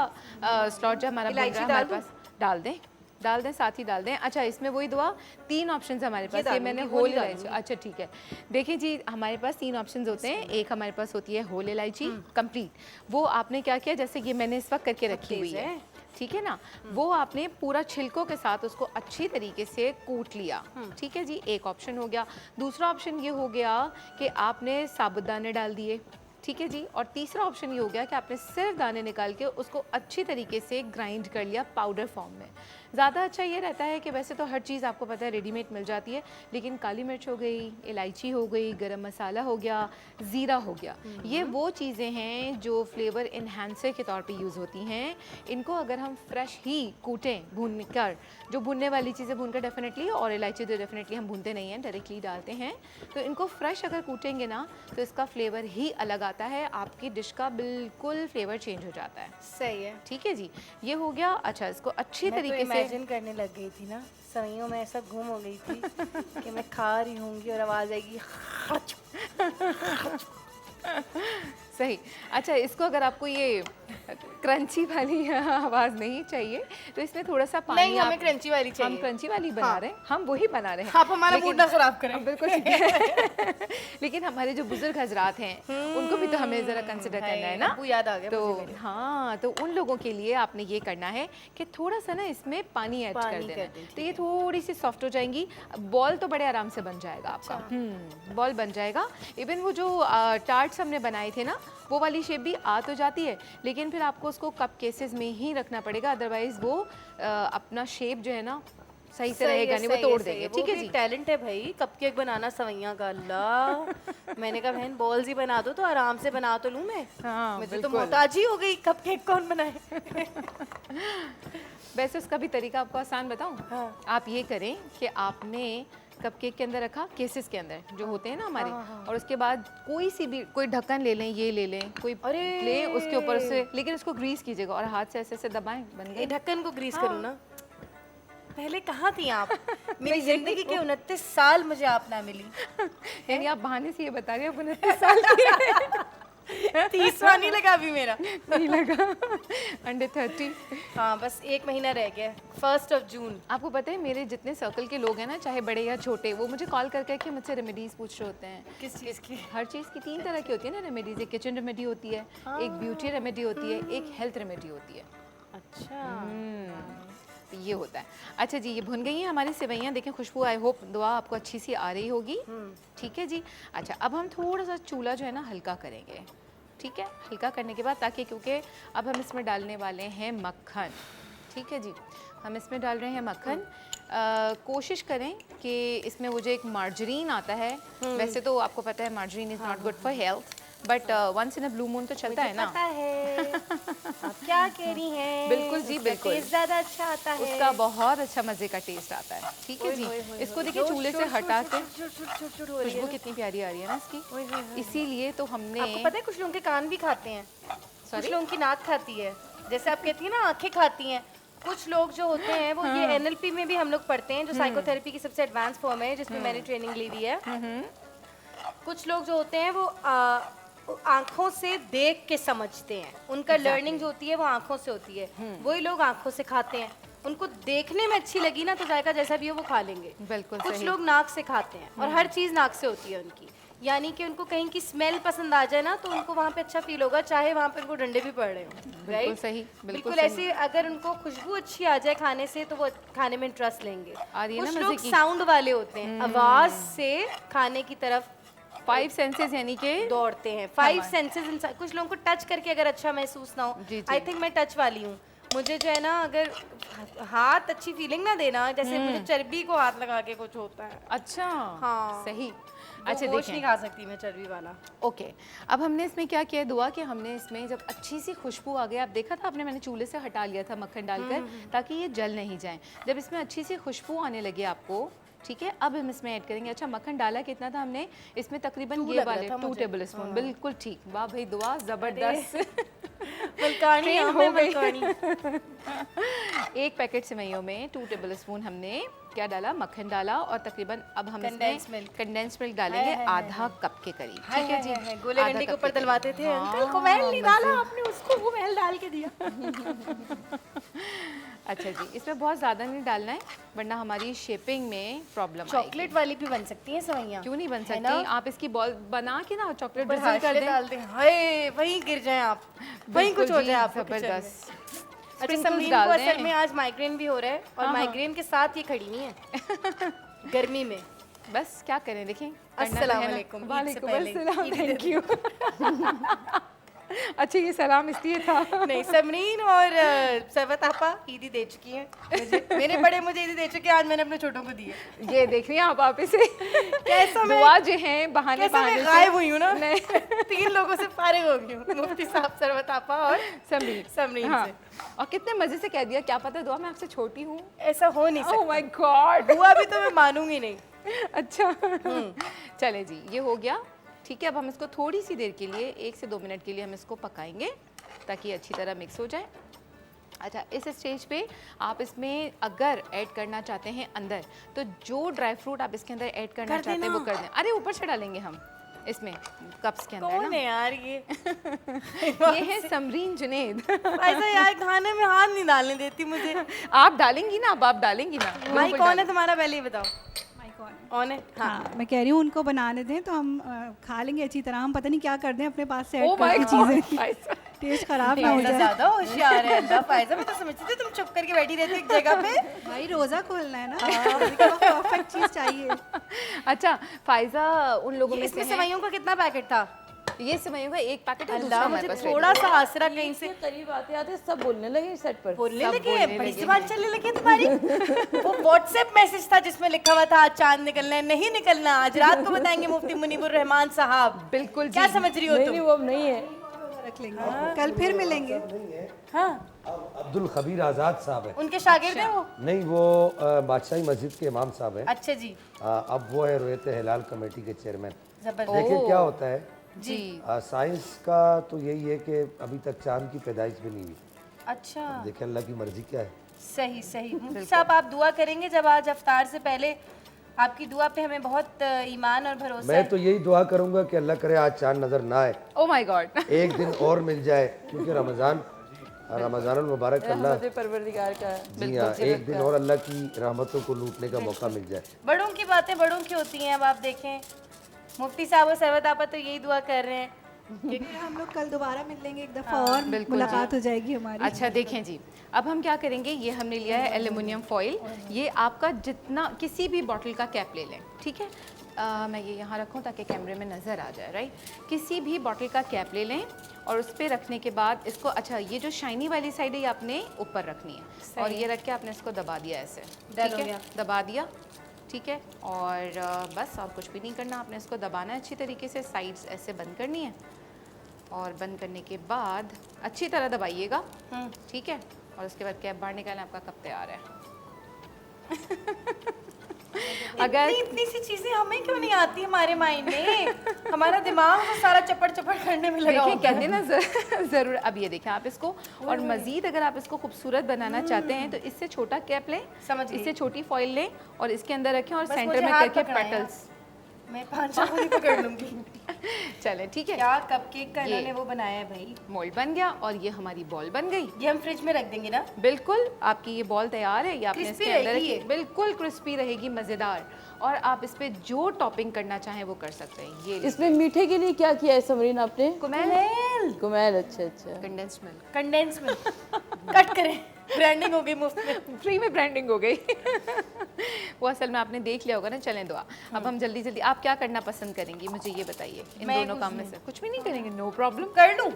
स्लॉट जो हमारा बन रहा है हमारे पास, डाल दें साथ ही डाल दें। अच्छा, इसमें वही दुआ 3 ऑप्शन हमारे पास, ये मैंने होल इलायची। अच्छा ठीक है, देखिए जी, हमारे पास 3 ऑप्शंस होते हैं। एक हमारे पास होती है होल इलायची कंप्लीट, वो आपने क्या किया, जैसे ये मैंने इस वक्त करके रखी हुई है, ठीक है ना, वो आपने पूरा छिलकों के साथ उसको अच्छी तरीके से कूट लिया। ठीक है जी, एक ऑप्शन हो गया। दूसरा ऑप्शन ये हो गया कि आपने साबुदाने डाल दिए, ठीक है जी। और तीसरा ऑप्शन ये हो गया कि आपने सिर्फ दाने निकाल के उसको अच्छी तरीके से ग्राइंड कर लिया पाउडर फॉर्म में। ज़्यादा अच्छा ये रहता है कि वैसे तो हर चीज़ आपको पता है रेडीमेड मिल जाती है, लेकिन काली मिर्च हो गई, इलायची हो गई, गरम मसाला हो गया, ज़ीरा हो गया, ये वो चीज़ें हैं जो फ्लेवर इन्हांसर के तौर पे यूज़ होती हैं। इनको अगर हम फ्रेश ही कूटें भून कर, जो भुनने वाली चीज़ें भून कर डेफिनेटली, और इलायची तो डेफिनेटली हम भूनते नहीं हैं, डायरेक्टली डालते हैं, तो इनको फ्रेश अगर कूटेंगे ना तो इसका फ्लेवर ही अलग आता है, आपकी डिश का बिल्कुल फ्लेवर चेंज हो जाता है। सही है। ठीक है जी, ये हो गया। अच्छा, इसको अच्छी तरीके से इमेजिन करने लग गई थी ना, सवैयों में ऐसा घूम हो गई थी कि मैं खा रही होंगी और आवाज़ आएगी सही। अच्छा, इसको अगर आपको ये क्रंची वाली आवाज़ नहीं चाहिए तो इसमें थोड़ा सा पानी, नहीं, हमें क्रंची वाली चाहिए। हम क्रंची वाली बना रहे हैं, हम वही बना रहे हैं। आप हमारा मूड ना खराब करें। बिल्कुल ठीक है। लेकिन हमारे जो बुजुर्ग हजरात हैं उनको भी तो हमें ज़रा कंसिडर करना है ना। अब्बू याद आ गया तो मुझे मेरे। हाँ, तो उन लोगों के लिए आपने ये करना है कि थोड़ा सा ना इसमें पानी ऐड कर देना है, तो ये थोड़ी सी सॉफ्ट हो जाएंगी। बॉल तो बड़े आराम से बन जाएगा आपका। बॉल बन जाएगा। इवन वो जो टार्ट्स हमने बनाए थे ना, वो वाली शेप भी आ तो जाती है, लेकिन फिर आपको उसको कप केसेस में ही रखना पड़ेगा, अदरवाइज वो अपना शेप जो है ना सही से रहेगा नहीं, वो तोड़ देंगे। ठीक है जी। टैलेंट है भाई कपकेक बनाना सवैया का। अल्लाह, मैंने कहा बहन बॉल्स ही बना दो तो आराम से बना तो लूँ मैं। हाँ, मुझे तो मोहताज ही हो गई, कपकेक कौन बनाए। वैसे उसका भी तरीका आपको आसान बताऊं? हाँ। आप ये करें कि आपने कपकेक के अंदर रखा, केसेस के अंदर जो होते हैं ना हमारे, और उसके बाद कोई ढक्कन ले लें, ये ले लें, कोई ले उसके ऊपर से, लेकिन उसको ग्रीस कीजिएगा और हाथ से ऐसे ऐसे दबाएं, बन गए। ढक्कन को ग्रीस करूँ ना? पहले कहाँ थी आप? मेरी जिंदगी के 29 साल मुझे आप ना मिली। यानी आप बहाने से ये बता रहे हैं 29 साल की 30वां नहीं लगा अभी मेरा। नहीं लगा। अंडर 30। हाँ, बस 1 महीना रह गया, 1 जून। आपको पता है मेरे जितने सर्कल के लोग हैं ना, चाहे बड़े या छोटे, वो मुझे कॉल करके मुझसे रेमेडीज पूछ रहे होते हैं। किस चीज़ की? हर चीज़ की 3 तरह की होती है ना रेमेडीज। एक किचन रेमेडी होती है, एक ब्यूटी रेमेडी होती है, एक हेल्थ रेमेडी होती है। अच्छा, तो ये होता है। अच्छा जी, ये भुन गई हैं हमारी सेवइयाँ, देखें खुशबू, आई होप दुआ आपको अच्छी सी आ रही होगी। ठीक है जी। अच्छा, अब हम थोड़ा सा चूल्हा जो है ना हल्का करेंगे। ठीक है, हल्का करने के बाद, ताकि क्योंकि अब हम इसमें डालने वाले हैं मक्खन। ठीक है जी, हम इसमें डाल रहे हैं मक्खन। कोशिश करें कि इसमें वो जो एक मार्जरीन आता है, वैसे तो आपको पता है margarine is not good for health, but once in a blue moon तो चलता है ना। पता है आप क्या कह रही हैं। बिल्कुल जी, बिल्कुल। टेस्ट ज़्यादा अच्छा आता है, उसका बहुत अच्छा मज़े का टेस्ट आता है। ठीक है जी। इसको देखिए चूल्हे से हटा के खुशबू कितनी प्यारी आ रही है ना इसकी। इसीलिए तो हमने, आपको पता है कुछ लोगों के कान भी खाते हैं, कुछ लोगों की नाक खाती है, जैसे आप कहती हैं ना आंखें खाती हैं। कुछ लोग जो होते हैं वो ये NLP में भी हम लोग पढ़ते हैं, जो साइकोथेरेपी की सबसे एडवांस फॉर्म है, जिसमें मैंने ट्रेनिंग ली हुई है। कुछ लोग जो होते हैं वो आंखों से देख के समझते हैं, उनका लर्निंग जो होती है वो आंखों से होती है। वही लोग आंखों से खाते हैं, उनको देखने में अच्छी लगी ना तो जायका जैसा भी हो वो खा लेंगे। बिल्कुल। कुछ लोग नाक से खाते हैं और हर चीज़ नाक से होती है उनकी, यानी कि उनको कहीं की स्मेल पसंद आ जाए ना तो उनको वहाँ पे अच्छा फील होगा, चाहे वहाँ पे उनको डंडे भी पड़ रहे हो। बिल्कुल सही, बिल्कुल ऐसे। अगर उनको खुशबू अच्छी आ जाए खाने से तो वो खाने में इंटरेस्ट लेंगे। कुछ लोग साउंड वाले होते हैं, आवाज़ से खाने की तरफ 5 सेंसेस यानी कि दौड़ते हैं। 5 सेंसेस। कुछ लोगों को टच करके अगर अच्छा महसूस ना हो, आई थिंक मैं टच वाली हूँ। मुझे जो है ना, अगर हाथ अच्छी फीलिंग ना देना, जैसे मुझे चर्बी को हाथ लगा के कुछ होता है। अच्छा, हाँ सही। अच्छा, नहीं खा सकती मैं चर्बी वाला। ओके, अब हमने इसमें क्या किया दुआ कि हमने इसमें जब अच्छी सी खुशबू आ गई, आप देखा था आपने, मैंने चूल्हे से हटा लिया था मक्खन डालकर ताकि ये जल नहीं जाए। जब इसमें अच्छी सी खुशबू आने लगे आपको, ठीक है, अब हम इसमें ऐड करेंगे। अच्छा, मक्खन डाला कितना था हमने इसमें? तकरीबन ये वाले 2 टेबल स्पून। बिल्कुल ठीक, वाह भाई दुआ, ज़बरदस्त। मलकानी हो गई। 1 पैकेट सेवइयों में 2 टेबल स्पून हमने क्या डाला? मक्खन डाला। और तकरीबन अब हम इसमें कंडेंस मिल्क डालेंगे आधा कप के करीब। ठीक है जी। गोले गंडे के ऊपर डलवाते थे अंकल, कोमैल नहीं डाला आपने, उसको कोमैल डाल के दिया। अच्छा जी, इसमें बहुत ज़्यादा नहीं डालना है वरना हमारी शेपिंग में प्रॉब्लम आएगी। चॉकलेट वाली भी बन सकती हैं सेवइयां। क्यों नहीं बन सकती? आप इसकी बॉल बना के ना चॉकलेट drizzle कर दें, डाल दें, हाय वहीं गिर जाएं आप, वहीं कुछ हो जाए आप। जबरदस्त। अच्छा, समरीन को असल में आज माइग्रेन भी हो रहा है और माइग्रेन के साथ ये खड़ी हुई है गर्मी में। बस क्या करें, देखें अस्सलाम वालेकुम, ईद से वालेकुम पहले अस्सलाम, ईद थैंक यू। अच्छा ये सलाम इसलिए था। नहीं, समरीन और सरवत आपा ईदी दे चुकी हैं मुझे, मेरे बड़े मुझे ईदी दे चुके हैं, आज मैंने अपने छोटों को दी है। ये देख रही हैं आप वापस से कैसा मैं दुआ जो है बहाने कैसे मैं बहाने गायब हुई हूँ ना, नहीं। 3 लोगों से फारिग हो गई हूँ, मुफ्ती साहब, सरवत आपा और समरीन हाँ। से। और कितने मजे से कह दिया, क्या पता दुआ मैं आपसे छोटी हूँ। ऐसा हो नहीं ओह सकता, माय गॉड, दुआ भी तो मैं मानूंगी नहीं। अच्छा चले जी, ये हो गया ठीक है। अब हम इसको थोड़ी सी देर के लिए 1 से 2 मिनट के लिए हम इसको पकाएंगे ताकि ये अच्छी तरह मिक्स हो जाए। अच्छा, इस स्टेज पे आप इसमें अगर ऐड करना चाहते हैं अंदर, तो जो ड्राई फ्रूट आप इसके अंदर ऐड करना चाहते हैं वो कर दें। अरे ऊपर से डालेंगे हम इसमें कप्स के अंदर। कौन है यार ये है समरीन जुनेद। ऐसा यार खाने में हाथ नहीं डालने देती मुझे। आप डालेंगी ना, अब आप डालेंगी ना। भाई कौन है तुम्हारा, पहले ही बताओ। कौन है? हाँ, मैं कह रही हूँ उनको बनाने दें तो हम खा लेंगे अच्छी तरह। हम पता नहीं क्या कर दें अपने पास से Oh ऐड my करके God, चीज़ें, टेस्ट खराब ना हो फायजा जाए। ज्यादा होशियार है। अल्लाह फायजा, मैं तो समझती थी तुम चुप करके बैठी रहती एक जगह पे। भाई रोज़ा खोलना है ना, परफेक्ट चीज़ चाहिए। अच्छा फायजा उन लोगों में इसमें से है। सेवइयों का कितना पैकेट था? ये सेवइयों का 1 पैकेट है, दूसरा अल्लाह, हमारे मुझे पास ready थोड़ा है। सा आसरा कहीं से। करीब आते आते सब बोलने लगे सेट पर। बोलने सब लगे, बोलने बड़ी लगे। जुबान चलने लगी तुम्हारी। वो व्हाट्सएप मैसेज था जिसमें लिखा हुआ था आज चांद निकलना है, नहीं निकलना, आज रात को बताएंगे मुफ्ती मुनीबुर रहमान साहब। बिल्कुल क्या जी। समझ रही हो नहीं तुम? नहीं वो अब नहीं है। रख लेंगे, कल फिर मिलेंगे। हाँ, अब्दुल खबीर आज़ाद साहब है। उनके शागिर्द हैं वो? नहीं, वो बादशाही मस्जिद के इमाम साहब हैं। अच्छा जी, अब वो है रोयत हिलाल कमेटी के चेयरमैन। जबरदस्त। देखिए क्या होता है जी। साइंस का तो यही है कि अभी तक चांद की पैदाइश भी नहीं हुई। अच्छा, देखिए अल्लाह की मर्जी क्या है। सही सही। मुफ्ती साहब आप दुआ करेंगे जब आज अफ्तार से पहले? आपकी दुआ पे हमें बहुत ईमान और भरोसा मैं है। तो यही दुआ करूंगा कि अल्लाह करे आज चांद नजर ना आए, ओ माय गॉड। एक दिन और मिल जाए, क्योंकि रमज़ानुल मुबारक अल्लाह रहमत परवरदिगार का है। जी हाँ, एक दिन और अल्लाह की रहमतों को लूटने का मौका मिल जाए। बड़ों की बातें बड़ों की होती हैं। अब आप देखें, मुफ्ती साहब और सरवत आपा तो यही दुआ कर रहे हैं। हम लोग कल दोबारा मिलेंगे एक दफ़ा और बिल्कुल मुलाकात हो जाएगी हमारी। अच्छा देखें जी, अब हम क्या करेंगे, ये हमने लिया है एल्युमिनियम फॉइल। ये आपका जितना किसी भी बॉटल का कैप ले लें, ठीक है। मैं ये यहाँ रखूँ ताकि कैमरे में नज़र आ जाए, राइट। किसी भी बॉटल का कैप ले लें और उस पर रखने के बाद इसको, अच्छा ये जो शाइनी वाली साइड है ये आपने ऊपर रखनी है और ये रख के आपने इसको दबा दिया ऐसे, ठीक है, दबा दिया, ठीक है। और बस और कुछ भी नहीं करना, आपने इसको दबाना है अच्छी तरीके से, साइड्स ऐसे बंद करनी है और बंद करने के बाद अच्छी तरह दबाइएगा, ठीक है। और उसके बाद कैप बाहर निकालना, आपका कप तैयार है। अगर इतनी सी चीजें हमें क्यों नहीं आती हमारे माइंड में? हमारा दिमाग तो सारा चपड़ करने में लगा देखिए होता है। कहते हैं ना ज़रूर। अब ये देखें आप इसको, और मज़ीद अगर आप इसको खूबसूरत बनाना चाहते हैं तो इससे छोटा कैप लें, समझ गई। इससे छोटी फॉइल लें और इसके अंदर रखें और बस सेंटर मुझे में हाथ करके पकड़ाएं पेटल्स। मैं 5 चाकू पकड़ लूंगी। चले ठीक है, क्या कपकेक का ये इन्होंने वो बनाया है भाई। मोल्ड बन गया और ये हमारी बॉल बन गई। ये हम फ्रिज में रख देंगे ना? बिल्कुल, आपकी ये बॉल तैयार है। ये आपने क्रिस्पी इसके अंदर रहेगी रखी, ये? बिल्कुल क्रिस्पी रहेगी, मज़ेदार। और आप इस पे जो टॉपिंग करना चाहें वो कर सकते हैं। ये इसमें मीठे के लिए क्या किया है समरीन आपने? कुमेल, कुमेल, अच्छा अच्छा। कंडेंस्ड मिल्क, कंडेंस में कट करें, ब्रांडिंग हो गई मुफ्त में। फ्री में ब्रांडिंग हो गई। वो असल में आपने देख लिया होगा ना। चलें दुआ, अब हम जल्दी जल्दी, आप क्या करना पसंद करेंगी मुझे ये बताइए। इन मैं दोनों कुछ काम में से कुछ भी नहीं करेंगे? नो प्रॉब्लम, कर लूं?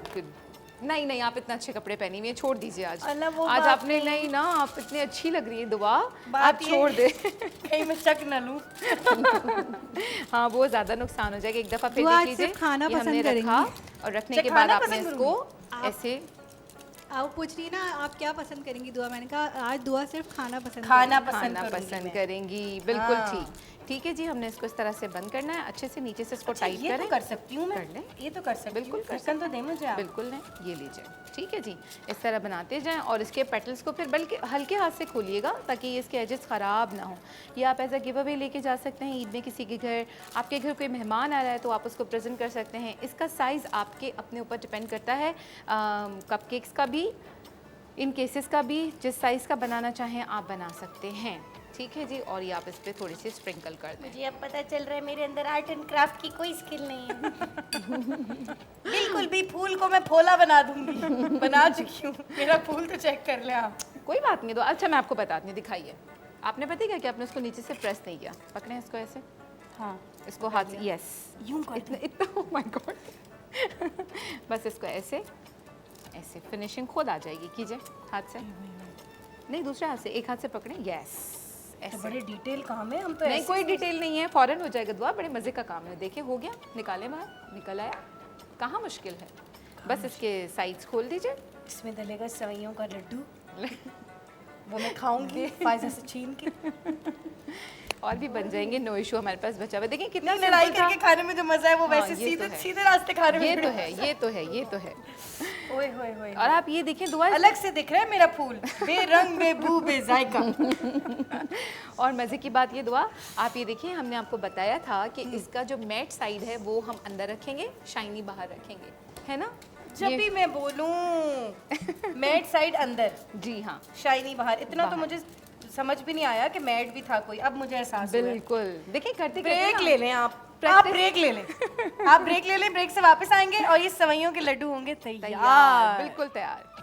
नहीं नहीं, आप इतना अच्छे कपड़े पहनी हुई है, छोड़ दीजिए आज। अल्लाह, वो आज बात आपने नहीं ना, आप इतनी अच्छी लग रही है दुआ, बात आप ये छोड़ दे। कहीं मैं शक न लूं। हाँ वो ज़्यादा नुकसान हो जाएगा। एक दफ़ा फिर दुआ देख आज लीजिए, सिर्फ खाना ये हमने पसंद रखा करेंगी। और रखने अच्छा, के बाद खाना आपने पसंद इसको ऐसे, आप पूछ रही है ना आप क्या पसंद करेंगी दुआ, मैंने कहा आज दुआ सिर्फ खाना पसंद खाना करेंगी। पसंद खाना करूंगी पसंद मैं। करेंगी, बिल्कुल हाँ। ठीक। ठीक है जी, हमने इसको इस तरह से बंद करना है अच्छे से, नीचे से इसको टाइट ये करें। तो कर सकती हूँ मैं, कर लें। ये तो कर सकती हूँ। बिल्कुल कर ढक्कन तो दे मुझे आप। बिल्कुल नहीं, ये लीजिए, ठीक है जी। इस तरह बनाते जाएं और इसके पेटल्स को फिर बल्कि हल्के हाथ से खोलिएगा ताकि ये इसके एजेस ख़राब ना हो। ये आप एज अ गिव अवे लेके जा सकते हैं ईद में किसी के घर, आपके घर कोई मेहमान आ रहा है तो आप उसको प्रेजेंट कर सकते हैं। इसका साइज़ आपके अपने ऊपर डिपेंड करता है, कपकेक्स का भी, इन केसेस का भी, जिस साइज़ का बनाना चाहें आप बना सकते हैं, ठीक है जी। और ये आप इस पर थोड़ी सी स्प्रिंकल कर दें। मुझे अब पता चल रहा है मेरे अंदर आर्ट एंड क्राफ्ट की कोई स्किल नहीं है। बिल्कुल भी फूल को मैं फोला बना दूंगी, बना चुकी हूँ। मेरा फूल तो चेक कर लें आप। कोई बात नहीं। तो अच्छा मैं आपको बताती हूँ, दिखाइए। आपने पता है क्या कि आपने उसको नीचे से प्रेस नहीं किया, पकड़ें इसको ऐसे, हाँ इसको हाथ से, यस यूं कर इतना इतना, ओह माय गॉड बस इसको ऐसे ऐसे, फिनिशिंग खुद आ जाएगी, कीजिए हाथ से, नहीं दूसरे हाथ से, एक हाथ से पकड़े, यस तो ऐसे। बड़े डिटेल काम है, हम तो नहीं ऐसे कोई डिटेल नहीं है, फौरन हो जाएगा दुआ, बड़े मज़े का काम है। देखिए हो गया, निकाले बाहर, निकल आया, कहाँ मुश्किल है, बस इसके साइड्स खोल दीजिए। इसमें डलेगा सेवइयों का लड्डू, वो मैं खाऊंगी फायजा से छीन के। और भी बन जाएंगे, नो इशू, हमारे पास बचा हुआ। देखिए कितना लड़ाई simple था। करके खाने में जो मजा है वो हाँ, वैसे ये तो सीधे है। सीधे रास्ते खाने में ये तो बड़ा है, ये तो है, ये तो है। ओए होए होए। और आप ये देखें दुआ, अलग से दिख रहा है मेरा फूल, बेरंग बेबू बेजायका। और मज़े की बात ये दुआ, आप ये देखिए हमने आपको बताया था कि इसका जो मैट साइड है वो हम अंदर रखेंगे, शाइनी बाहर रखेंगे, है ना? जब भी मैं बोलूं मैट साइड अंदर, जी हाँ, शाइनी बाहर, इतना तो मुझे समझ भी नहीं आया कि मैट भी था कोई, अब मुझे एहसास हुआ है। बिल्कुल। देखिए करते ब्रेक ले लें आप Practice- ब्रेक ले लें, आप ब्रेक ले लें, ब्रेक से वापस आएंगे और ये सेवइयों के लड्डू होंगे तैयार, तैयार। बिल्कुल तैयार।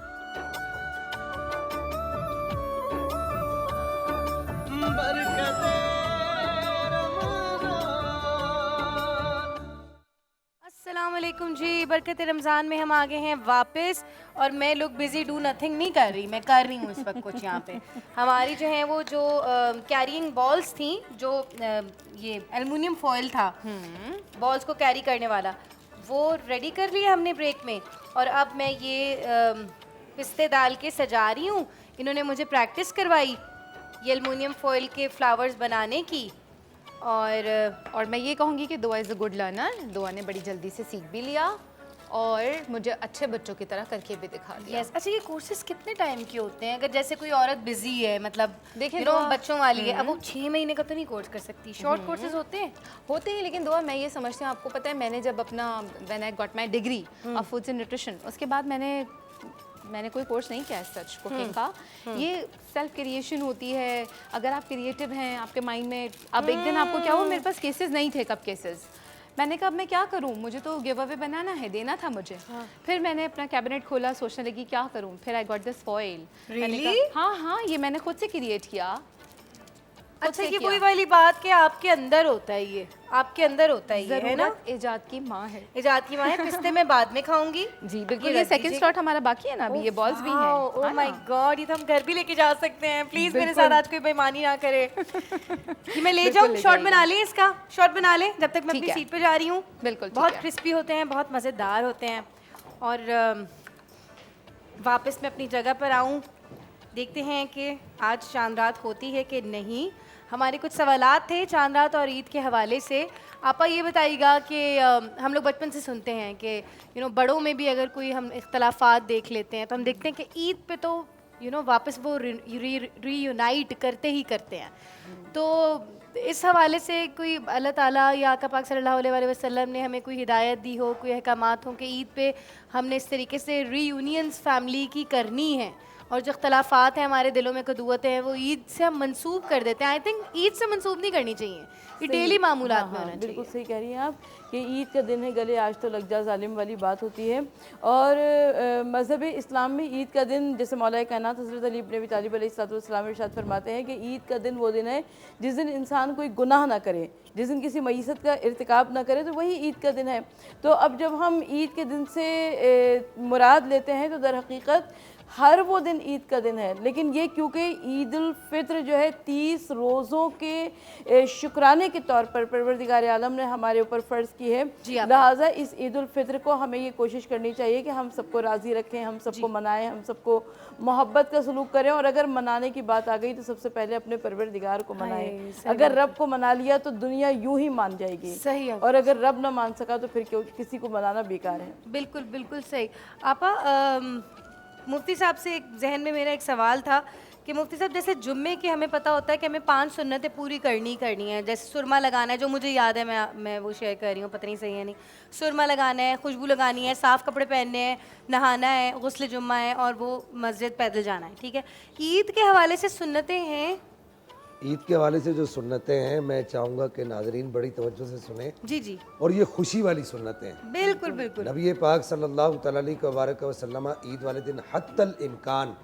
अस्सलाम वालेकुम जी, बरकत रमज़ान में हम आ गए हैं वापस, और मैं लोग बिजी डू नथिंग नहीं कर रही, मैं कर रही हूँ इस वक्त कुछ यहाँ पे। हमारी जो है वो जो कैरिंग बॉल्स थी, जो ये एल्युमिनियम फॉयल था बॉल्स को कैरी करने वाला, वो रेडी कर लिया हमने ब्रेक में, और अब मैं ये पिस्ते डाल के सजा रही हूँ। इन्होंने मुझे प्रैक्टिस करवाई ये एल्युमिनियम फॉयल के फ्लावर्स बनाने की, और मैं ये कहूँगी कि दुआ इज़ अ गुड लर्नर, दुआ ने बड़ी जल्दी से सीख भी लिया और मुझे अच्छे बच्चों की तरह करके भी दिखा दिया। यस। अच्छा, ये कोर्सेज कितने टाइम के होते हैं? अगर जैसे कोई औरत बिजी है, मतलब देखिए you know, दुआ- बच्चों वाली है, अब वो 6 महीने का तो नहीं कोर्स कर सकती, शॉर्ट कोर्सेज होते हैं। लेकिन दुआ मैं ये समझती हूँ, आपको पता है मैंने जब अपना when I got my degree of foods and nutrition, उसके बाद मैंने कोई कोर्स नहीं किया है सच कुकिंग का। ये सेल्फ क्रिएशन होती है, अगर आप क्रिएटिव हैं आपके माइंड में। अब एक दिन आपको क्या हुआ, मेरे पास केसेस नहीं थे, कब केसेस, मैंने कहा अब मैं क्या करूं, मुझे तो गिव अवे बनाना है, देना था मुझे। फिर मैंने अपना कैबिनेट खोला, सोचने लगी क्या करूं, फिर आई गॉट दिस फॉइल। हाँ, ये मैंने खुद से क्रिएट किया। अच्छा, ये वही वाली बात कि आपके अंदर होता है, ये आपके अंदर होता है, ये है ना, इजाद की माँ है, इजाद की माँ है। पिस्ते में बाद में खाऊंगी जी बिल्कुल। ये सेकंड स्लॉट हमारा बाकी है ना अभी, ये बॉल्स भी हैं। ओह माय गॉड, ये तो हम घर भी लेके जा सकते हैं। प्लीज मेरे साथ आज कोई बेईमानी ना करे। ये मैं ले जाऊं, शॉट बना ले, इसका शॉट बना ले जब तक मैं अपनी सीट पे जा रही हूँ। बिल्कुल, बहुत क्रिस्पी होते हैं, बहुत मज़ेदार होते हैं। और वापस मैं अपनी जगह पर आऊँ, देखते हैं कि आज चांद रात होती है कि नहीं। हमारे कुछ सवालात थे चांद रात और ईद के हवाले से। आपा ये बताइएगा कि हम लोग बचपन से सुनते हैं कि बड़ों में भी अगर कोई हम इख्तलाफात देख लेते हैं तो हम देखते हैं कि ईद पे तो वापस वो रीयूनाइट करते ही करते हैं। तो इस हवाले से कोई अल्लाह ताला या आका पाक सल्लल्लाहु अलैहि वसल्लम ने हमें कोई हिदायत दी हो, कोई अहकामात हो कि ईद पे हमने इस तरीके से रीयूनियंस फैमिली की करनी है, और जो अख्तलाफात हैं हमारे दिलों में कदूवतें हैं वो ईद से हम मंसूब कर देते हैं। आई थिंक ईद से मंसूब नहीं करनी चाहिए, ये डेली मामूलात में होना चाहिए। बिल्कुल सही कह रही हैं आप कि ईद का दिन है, गले आज तो लग जा जालिम वाली बात होती है। और मज़हब इस्लाम में ईद का दिन, जैसे मौला कायनात हज़रत अली इब्न अबी तालिब अलैहिस्सलाम इरशाद फरमाते हैं कि ईद का दिन वो दिन है जिस दिन इंसान कोई गुनाह ना करे, जिस दिन किसी मईसत का इर्तिकाब ना करे, तो वही ईद का दिन है। तो अब जब हम ईद के दिन से मुराद लेते हैं तो दर हकीकत हर वो दिन ईद का दिन है, लेकिन ये क्योंकि ईद उल फित्र जो है 30 रोज़ों के शुक्राने के तौर पर परवरदिगार आलम ने हमारे ऊपर फ़र्ज़ की है, लिहाजा इस ईद उल फित्र को हमें ये कोशिश करनी चाहिए कि हम सबको राज़ी रखें, हम सबको मनाएं, हम सबको मोहब्बत का सलूक करें। और अगर मनाने की बात आ गई तो सबसे पहले अपने परवरदिगार को मनाएं। अगर रब को मना लिया तो दुनिया यूं ही मान जाएगी, सही है। और अगर रब ना मान सका तो फिर क्यों किसी को मनाना बेकार है। बिल्कुल बिल्कुल सही। आपा, मुफ्ती साहब से एक जहन में मेरा एक सवाल था कि मुफ्ती साहब, जैसे जुम्मे की हमें पता होता है कि हमें 5 सुन्नतें पूरी करनी है, जैसे सुरमा लगाना है, जो मुझे याद है मैं वो शेयर कर रही हूँ, पता नहीं सही है नहीं। सुरमा लगाना है, खुशबू लगानी है, साफ़ कपड़े पहनने हैं, नहाना है, गुस्ल जुम्मा है, और वो मस्जिद पैदल जाना है, ठीक है। ईद के हवाले से सुन्नतें हैं। ईद के हवाले से जो सुन्नतें हैं, मैं चाहूँगा कि नाजरीन बड़ी तवज्जो से सुने। जी जी। और ये खुशी वाली सुन्नतें हैं। बिल्कुल बिल्कुल। नबी पाक सल्लल्लाहु अलैहि वसल्लम ईद वाले दिन हत्तल इम्कान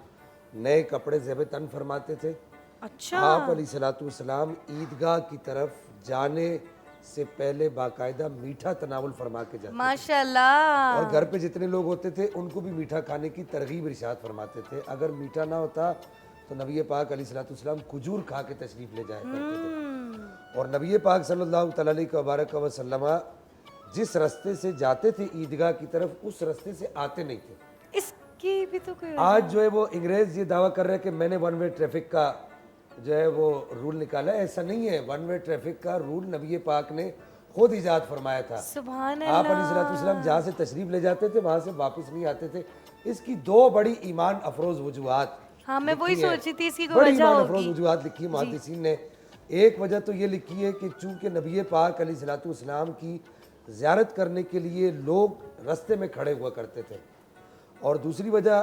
नए कपड़े ज़ेब तन फरमाते थे। अच्छा। आप अलैहिस्सलातु वस्सलाम ईदगाह की तरफ जाने से पहले बाकायदा मीठा तनावुल फरमा के जाते थे। माशाल्लाह। और घर पे जितने लोग होते थे उनको भी मीठा खाने की तरगीब इरशाद फरमाते थे। अगर मीठा ना होता तो नबी पाक अलैहिस्सलाम खजूर खा के तशरीफ़ ले जाया करते थे। और नबी पाक सल्लल्लाहु अलैहि वसल्लम जिस रास्ते से जाते थे ईदगाह की तरफ, उस रास्ते से आते नहीं थे। इसकी भी तो कोई आज जो है वो अंग्रेज़ ये दावा कर रहे हैं कि मैंने वन वे ट्रैफिक का जो है वो रूल निकाला है। ऐसा नहीं है। वन वे ट्रैफिक का रूल नबी पाक ने खुद इजाद फरमाया था। सुभान आप अल्लाह। अलैहिस्सलाम जहाँ से तशरीफ़ ले जाते थे वहाँ से वापस नहीं आते थे। इसकी दो बड़ी ईमान अफरोज़ वजूहात हाँ, मैं वही लिखी हैं। सोची थी इसकी कोई बड़ी वजह ईमान होगी। अफरोज़ वजूहात लिखी है मुहद्दिसीन ने। एक वजह तो ये लिखी है कि चूँकि नबी पाक अलैहिस्सलाम की ज़ियारत करने के लिए लोग रास्ते में खड़े हुआ करते थे, और दूसरी वजह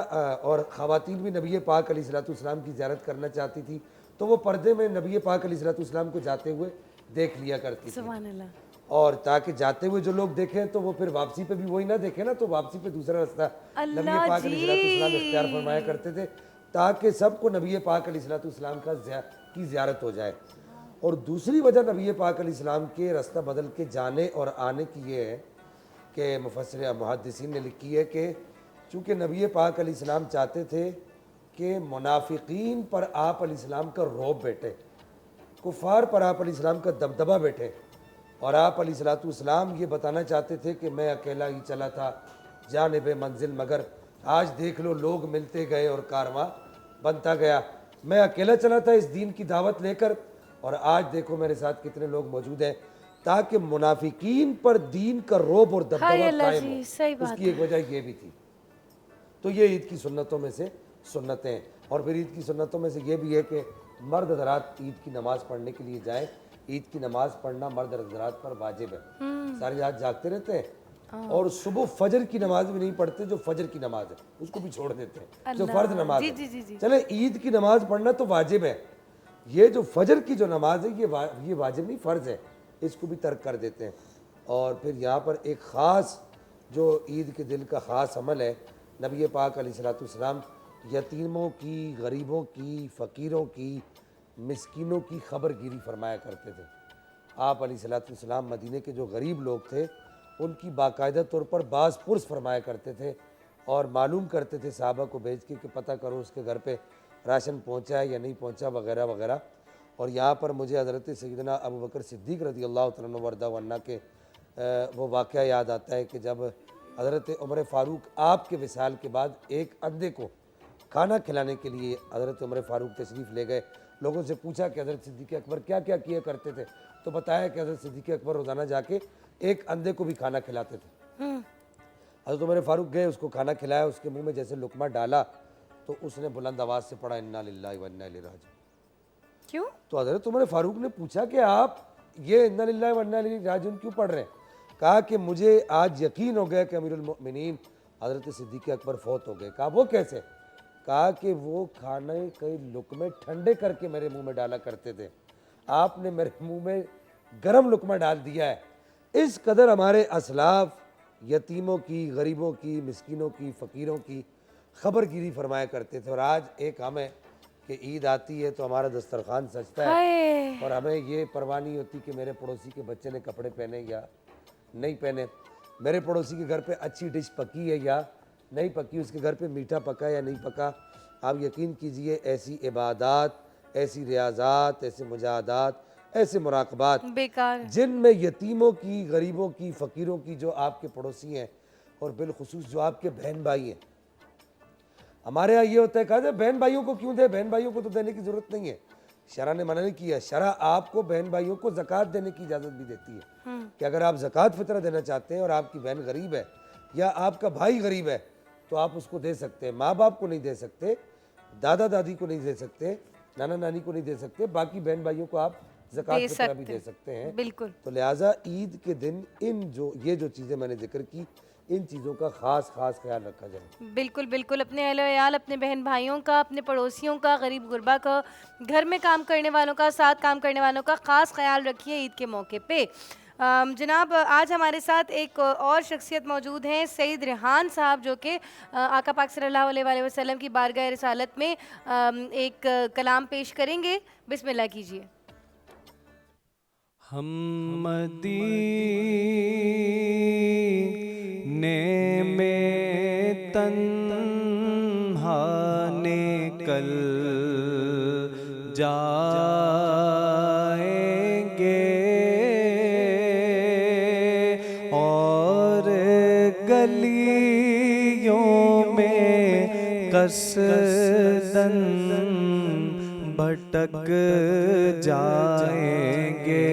और ख़वातीन भी नबी पाक अलैहिस्सलाम की ज़ियारत करना चाहती थी तो वो पर्दे में नबी पाक अलैहिस्सलाम को जाते हुए देख लिया करती थी। सुभान अल्लाह। और ताकि जाते हुए जो लोग देखें तो वो फिर वापसी पे भी वही ना देखे ना, तो वापसी पे दूसरा रास्ता नबी अल्लाह पाक जी। अलैहिस्सलाम इख्तियार फरमाया करते थे ताकि सबको नबी पाक अलैहिस्सलाम की ज़ियारत हो जाए। और दूसरी वजह नबी पाक अलैहिस्सलाम के रास्ता बदल के जाने और आने की ये है कि मुफस्सिर मुहद्दिसीन ने लिखी है कि चूँकि नबी पाक अलैहिस्सलाम चाहते थे कि मुनाफिकीन पर आप अलैहिस्सलाम का रौब बैठे, कुफ़ार पर आप अलैहिस्सलाम का दबदबा बैठे, और आप अलैहिस्सलाम ये बताना चाहते थे कि मैं अकेला ही चला था जानिब मंजिल, मगर आज देख लो लोग मिलते गए और कारवां बनता गया। मैं अकेला चला था इस दीन की दावत लेकर, और आज देखो मेरे साथ कितने लोग मौजूद हैं, ताकि मुनाफिकीन पर दीन का रौब और दबदबा हाय अल्लाह कायम जी, हो। सही बात उसकी एक वजह ये भी थी। तो ये ईद की सुन्नतों में से सुन्नतें हैं। और फिर ईद की सुन्नतों में से ये भी है कि मर्द हज़रात ईद की नमाज़ पढ़ने के लिए जाएं। ईद की नमाज़ पढ़ना मर्द हज़रात पर वाजिब है। सारी रात जागते रहते हैं और सुबह फजर की नमाज भी नहीं पढ़ते, जो फजर की नमाज है उसको भी छोड़ देते हैं, जो फ़र्ज नमाज जी, है। जी, जी, जी। चले ईद की नमाज पढ़ना तो वाजिब है, ये जो फजर की जो नमाज है ये वाजिब नहीं, फ़र्ज है, इसको भी तर्क कर देते हैं। और फिर यहाँ पर एक ख़ास जो ईद के दिन का ख़ास अमल है, नबी पाक अलैहिस्सलाम यतीमों की, गरीबों की, फ़कीरों की, मिस्कीनों की खबरगिरी फरमाया करते थे। आप अलैहिस्सलाम मदीने के जो गरीब लोग थे उनकी बाकायदा तौर पर बाज़ पुरस फरमाया करते थे और मालूम करते थे साहबा को भेज के कि पता करो उसके घर पे राशन पहुंचा है या नहीं पहुंचा, वगैरह वगैरह। और यहाँ पर मुझे हज़रत सैयदना अबू बकर सिद्दीक़ रज़ियल्लाहु तआला अन्हु वरदा वन्ना के वो वाक़या याद आता है कि जब हज़रत उमर फ़ारूक आपके विसाल के बाद एक अंधे को खाना खिलाने के लिए हज़रत उमर फ़ारूक तशरीफ़ ले गए। लोगों से पूछा कि हज़रत सिद्दीक़ अकबर क्या क्या किया करते थे, तो बताया कि हज़रत सिद्दीक़ अकबर रोज़ाना जाके एक अंधे को भी खाना खिलाते थे। हज़रत उमर फ़ारूक गए, उसको खाना खिलाया, उसके मुंह में जैसे लुकमा डाला तो उसने बुलंद आवाज़ से पढ़ा इन्ना लिल्लाहि व इन्ना इलैहि राजिऊन। क्यों? तो हज़रत उमर फ़ारूक ने पूछा कि आप ये इन्ना लिल्लाहि व इन्ना इलैहि राजिऊन क्यों पढ़ रहे हैं? कहा कि मुझे आज यकीन हो गया कि अमीरुल मोमिनीन हज़रत सिद्दीक़ अकबर फौत हो गए। कहा वो कैसे? कहा कि वो खाने कई लुकमे ठंडे करके मेरे मुंह में डाला करते थे, आपने मेरे मुंह में गरम लुकमा डाल दिया है। इस कदर हमारे असलाफ यतीमों की, गरीबों की, मिस्किनों की, फ़कीरों की खबरगिरी फरमाया करते थे। और आज एक हम है कि ईद आती है तो हमारा दस्तरखान सजता है और हमें ये परवाह नहीं होती कि मेरे पड़ोसी के बच्चे ने कपड़े पहने या नहीं पहने, मेरे पड़ोसी के घर पे अच्छी डिश पकी है या नहीं पकी, उसके घर पे मीठा पका या नहीं पका। आप यकीन कीजिए ऐसी इबादत, ऐसी रियाज़ात, ऐसे मुजाहदात, ऐसे मुराक़बात बेकार जिनमें यतीमों की, गरीबों की, फ़कीरों की जो आपके पड़ोसी हैं और बिलखुसूस जो आपके बहन भाई हैं। हमारे यहाँ ये होता है, कहा जाए बहन भाइयों को क्यों दे, बहन भाइयों को तो देने की ज़रूरत नहीं है, शरा ने मना नहीं किया। शरा आपको बहन भाइयों को ज़कात देने की इजाज़त भी देती है कि अगर आप ज़कात फ़ितरा देना चाहते हैं और आपकी बहन गरीब है या आपका भाई गरीब है तो आप उसको दे सकते हैं। माँ बाप को नहीं दे सकते, दादा दादी को नहीं दे सकते, नाना नानी को नहीं दे सकते, बाकी बहन भाइयों को आप ज़कात फ़ितरा भी दे सकते हैं। बिल्कुल। तो लिहाजा ईद के दिन ये जो चीज़ें मैंने जिक्र की, इन चीज़ों का ख़ास ख्याल रखा जाए। बिल्कुल बिल्कुल, अपने अहल-ए-याल, अपने बहन भाइयों का, अपने पड़ोसियों का, गरीब गुरबा का, घर में काम करने वालों का, साथ काम करने वालों का ख़ास ख्याल रखिए ईद के मौके पे। जनाब आज हमारे साथ एक और शख्सियत मौजूद हैं, सईद रेहान साहब, जो कि आका पाक सल्लल्लाहु अलैहि वसल्लम की बारगाह रिसालत में एक कलाम पेश करेंगे। बिस्मिल्लाह कीजिए। हम मदीने में तन्हा निकल जाएंगे और गलियों में कसदन भटक जाएंगे।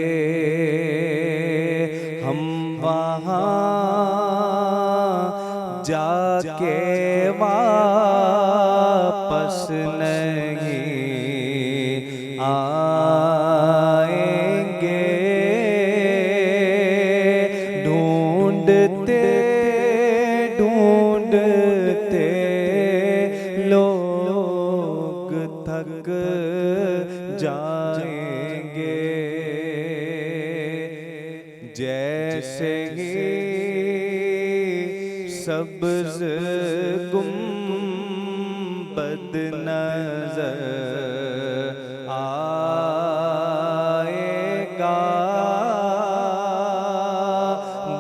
हम वहाँ जाके वापस नहीं आएंगे। ढूंढते ढूंढते लोग थक जाएंगे। जैसे ही सब्ज़ गुंबद नज़र आएगा,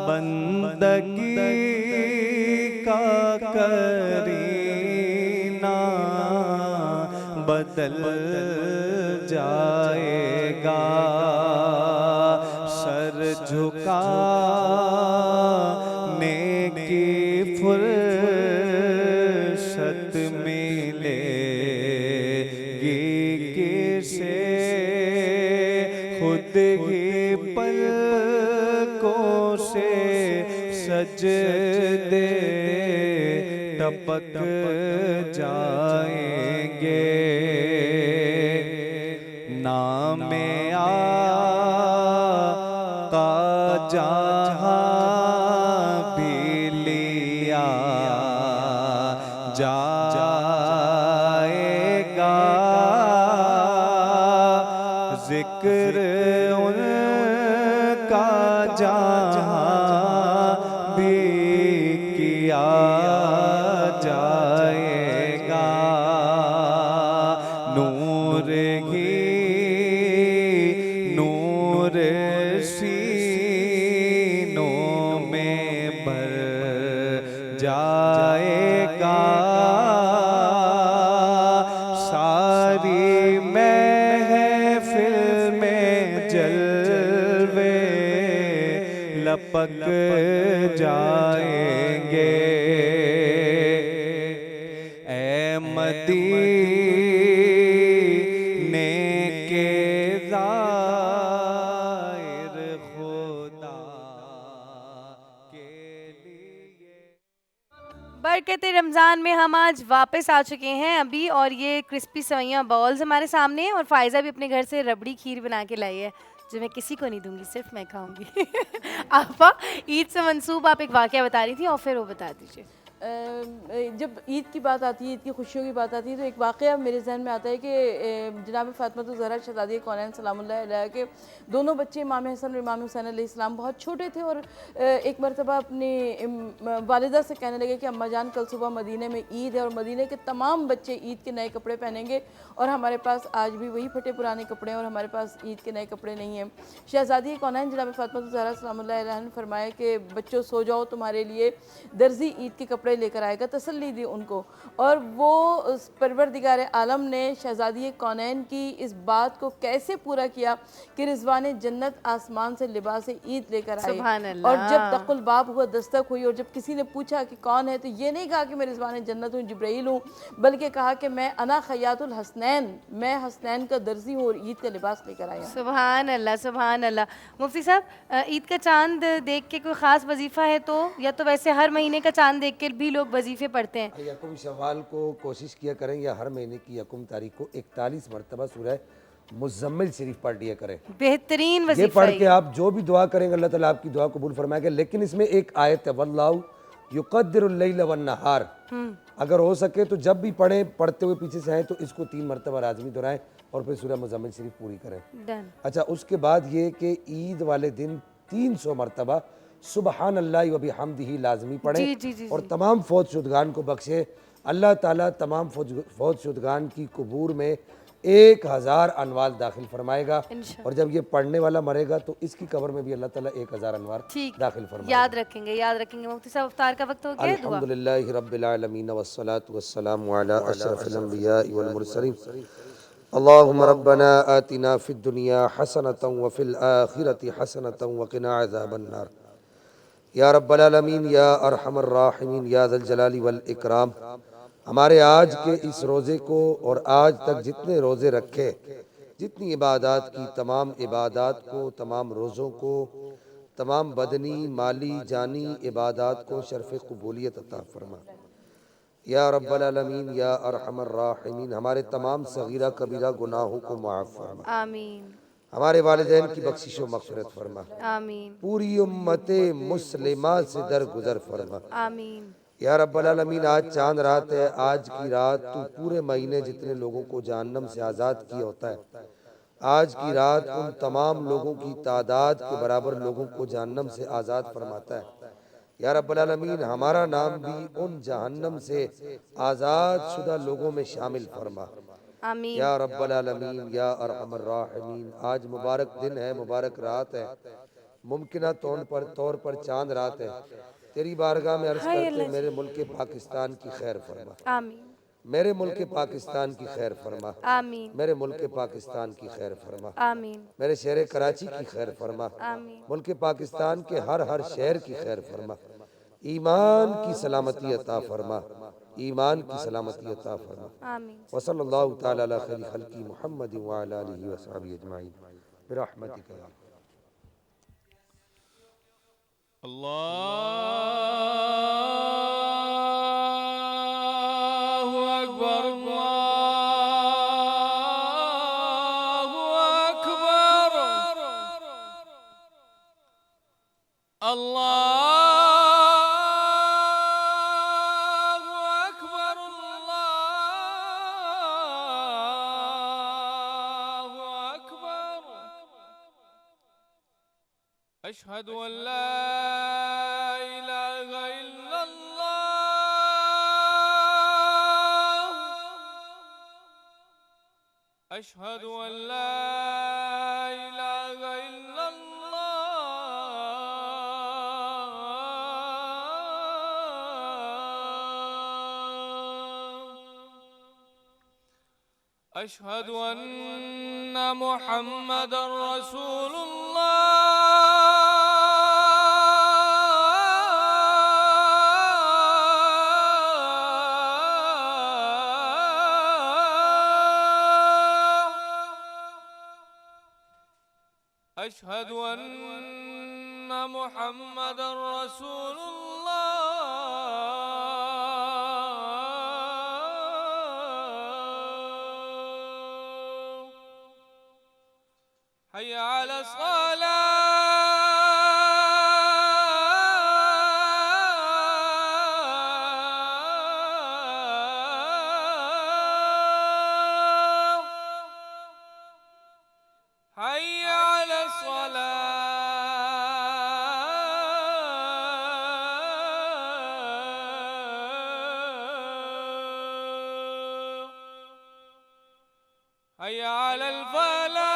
बंदगी का करीना बदल जाएगा। सर झुकाने की फुर्सत मिलेगी किसे, खुद ही पलकों से सजदे टपक जाएंगे। नामे आका जहाँ भी लिया जाएगा, जिक्र उनका जहाँ भी किया जाएगा। नूर ही नूर सीनों में भर जाएगा। सारी महफिल में जलवे लपक जाएंगे। ऐ मदीने के ज़ाहिर खुदा के लिए। बरकत रमज़ान में हम आज वापस आ चुके हैं अभी, और ये क्रिस्पी सवैयाँ बॉल्स हमारे सामने हैं, और फ़ायज़ा भी अपने घर से रबड़ी खीर बना के लाई है जो मैं किसी को नहीं दूंगी, सिर्फ मैं खाऊंगी। आपा, ईद से मंसूब आप एक वाक़या बता रही थी और फिर वो बता दीजिए। जब ईद की बात आती है, ईद की खुशियों की बात आती है, तो एक वाक़या मेरे जहन में आता है कि जनाब फ़ातिमा ज़हरा शहज़ादी कौनैन सलामुल्लाह अलैहा के दोनों बच्चे इमाम हसन और इमाम हुसैन अलैहिस्सलाम बहुत छोटे थे, और एक मरतबा अपनी वालिदा से कहने लगे कि अम्मा जान कल सुबह मदीने में ईद है और मदीने के तमाम बच्चे ईद के नए कपड़े पहनेंगे, और हमारे पास आज भी वही फटे पुराने कपड़े हैं और हमारे पास ईद के नए कपड़े नहीं हैं। शहज़ादी कौनैन जनाब फ़ातिमा ज़हरा सलामुल्लाह अलैहा ने फरमाया कि बच्चों सो जाओ, तुम्हारे लिए दर्जी ईद के कपड़े लेकर आएगा, तसल्ली दी उनको। और वो परवरदिगार आलम ने शहज़ादी कौनैन की इस बात को कैसे पूरा किया कि रिजवान जन्नत आसमान से लिबास ईद लेकर आए। और जब दक़ुल बाब हुआ, दस्तक हुई, और जब किसी ने पूछा कि कौन है, तो ये नहीं कहा कि मैं रिजवान जन्नत हूँ, जिब्राइल हूँ, बल्कि कहा कि मैं अना खयातुल हसनैन, मैं हसनैन का दर्जी हूँ और ईद का लिबास लेकर आया। सुभान अल्लाह, सुभान अल्लाह। मुफ्ती साहब, ईद का चांद देख के कोई ख़ास वजीफ़ा है तो, या तो वैसे हर महीने का चांद देख के भी लोग वजीफ़े पढ़ते हैं? यकुम शवाल को कोशिश किया करें या हर महीने की यकुम तारीख को 41 मरतबा सूरह मुज़म्मिल शरीफ पढ़ लिया करें। बेहतरीन वजीफ़ा। ये पढ़ के आप जो भी दुआ करेंगे अल्लाह ताला आपकी दुआ कबूल फरमाएगा। लेकिन इसमें एक आयत है, वल्लाहु युक़द्दिरुल लैल वन नहार, अगर हो सके तो जब भी पढ़ें, पढ़ते हुए पीछे से आए तो इसको 3 मरतबा लाज़मी दोहराएं और फिर सूरह मुज़म्मिल शरीफ पूरी करें। अच्छा, उसके बाद ये कि ईद वाले दिन 300 मरतबा सुबहान अल्लाह व बिहम्दिही लाजमी पढ़ें और तमाम फौज शुदगान को बख्शे। अल्लाह ताला तमाम फौज शुदगान की कबूर में 1000 अनवार दाखिल फरमाएगा। इंशाअल्लाह। और जब ये पढ़ने वाला मरेगा तो इसकी कब्र में भी अल्लाह ताला 1000 अनवार ठीक, दाखिल फरमाएगा। याद रखेंगे, याद रखेंगे। मुफ्ती साहब इफ्तार का वक्त हो गया है, दुआ। अल्हम्दुलिल्लाहि रब्बिल आलमीन वस्सलातु वस्सलामु अला अशरफिल अंबिया वल मुरसलीन। अल्लाहुम्मा रब्बना आतिना फिद दुनिया हसनतन व फिल आखिरति हसनतन व क़िना अज़ाबन नार। या रब्बल आलमीन या अरहमर राहिमीन या ज़ल जलाली वल इकराम। हमारे आज के इस रोज़े को और आज तक जितने रोज़े रखे, जितनी इबादत की, तमाम इबादत को, तमाम रोज़ों को, तमाम बदनी माली जानी इबादत को शर्फ़ कबूलियत अता फरमा। या रब्बल आलमीन या अरहमर राहिमीन। हमारे तमाम सगीरा कबीरा गुनाहों को माफ़ फरमा। आमीन हमारे वालिदैन की बख्शिश व मग़फ़िरत फरमा। आमीन पूरी उम्मते मुस्लिमा से दरगुजर फरमा। आमीन। या रब्बल आलमीन, आज चांद रात है। आज की रात तू पूरे महीने जितने लोगों को जहन्नम से आज़ाद किया होता है, आज की रात उन तमाम लोगों की तादाद के बराबर लोगों को जहन्नम से आज़ाद फरमाता है। या रब्बल आलमीन, हमारा नाम भी उन जहन्नम से आज़ाद शुदा लोगों में शामिल फरमा। आमीन या रब्बल आलमीन या अरहमर राहिमीन। आज मुबारक दिन है, मुबारक रात है, मुमकिन तौर पर चांद रात है। तेरी बारगाह में अर्ज़ करते मेरे मुल्क पाकिस्तान की खैर फरमा। आमीन मेरे मुल्क पाकिस्तान की खैर फरमा। आमीन मेरे मुल्क पाकिस्तान की खैर फरमा। आमीन मेरे शहर कराची की खैर फरमा। आमीन मुल्क पाकिस्तान के हर शहर की खैर फरमा। ईमान की सलामती अता फरमा। ईमान की सलामती अता फरमा। आमीन। वसल्लल्लाहु ताला अला खैरि खल्क़ि मुहम्मद व अला आलिहि व सहबिहि अजमाइन बिरहमतिका या अल्लाहु अकबर, अल्लाहु अकबर, अल्लाहु अकबर, अल्लाहु अकबर। अशहदु अन ला इलाहा इल्लल्लाह, अशहदु अन ला इलाहा इल्लल्लाह, अशहदु अन्न मुहम्मदर रसूलुल्लाह, अशहदु अन्न मुहम्मदर रसूलुल्लाह। हय्या अला सलाह, हय्या अला सलाह, हय्या अलल फलाह,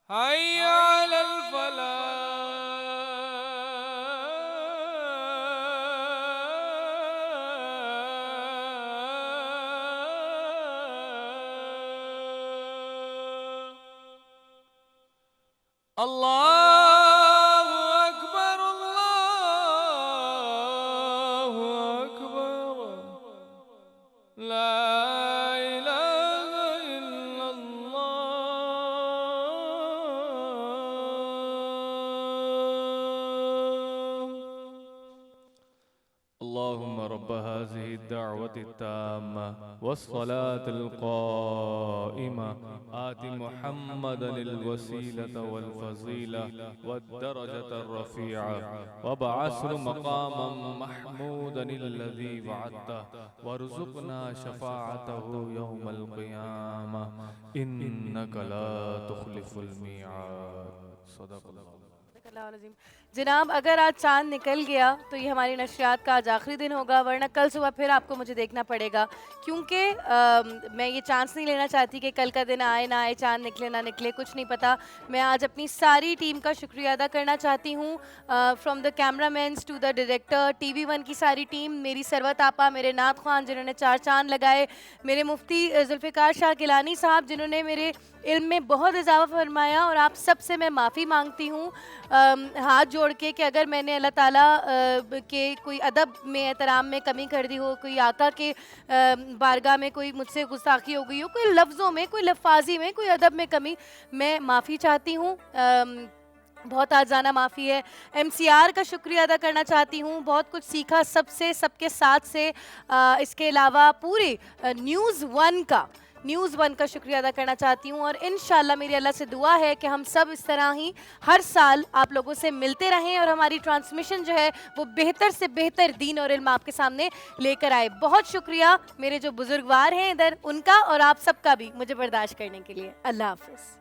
हय्या अलल फलाह। अल्लाहु अकबर, अल्लाहु अकबर, ला इलाहा इल्लल्लाह। अल्लाहुम्मा रब्बना हाज़िहि दाअवति ताम्मा वस्सलातिल क़ाइमा आति मुहम्मदनिल वसीलता वल फज़ीला वद्दरजतर रफ़ीआ वबअस्हु मक़ामम महमूदनिल्लज़ी वअदता वरज़ुक़ना शफ़ाअतहु यौमल क़ियामा इन्नका ला तुख़लिफ़ुल मिआद। सदक़ल्लाहु। जनाब, अगर आज चांद निकल गया तो ये हमारी नशरियात का आज आखिरी दिन होगा, वरना कल सुबह फिर आपको मुझे देखना पड़ेगा, क्योंकि मैं ये चांस नहीं लेना चाहती कि कल का दिन आए ना आए, चांद निकले ना निकले, कुछ नहीं पता। मैं आज अपनी सारी टीम का शुक्रिया अदा करना चाहती हूँ, from the cameramans to the director, TV1 की सारी टीम, मेरी सरवत आपा, मेरे नात खान जिन्होंने 4 चांद लगाए, मेरे मुफ्ती जुल्फ़िकार शाह गिलानी साहब जिन्होंने मेरे इल्म में बहुत इजाफा फरमाया, और आप सब से मैं माफ़ी मांगती हूँ हाथ जोड़ के कि अगर मैंने अल्लाह ताला के कोई अदब में, एहतराम में कमी कर दी हो, कोई आका के बारगाह में कोई मुझसे गुस्ताखी हो गई हो, कोई लफ्ज़ों में, कोई लफ्ज़ी में, कोई अदब में कमी, मैं माफ़ी चाहती हूँ, बहुत आजाना माफ़ी है। MCR का शुक्रिया अदा करना चाहती हूँ, बहुत कुछ सीखा सबसे, सबके साथ से। इसके अलावा पूरे न्यूज़ वन का शुक्रिया अदा करना चाहती हूँ, और इंशाल्लाह मेरी अल्लाह से दुआ है कि हम सब इस तरह ही हर साल आप लोगों से मिलते रहें और हमारी ट्रांसमिशन जो है वो बेहतर से बेहतर दीन और इल्म आपके सामने लेकर आए। बहुत शुक्रिया मेरे जो बुजुर्गवार हैं इधर, उनका और आप सबका भी मुझे बर्दाश्त करने के लिए। अल्लाह हाफ़िज़।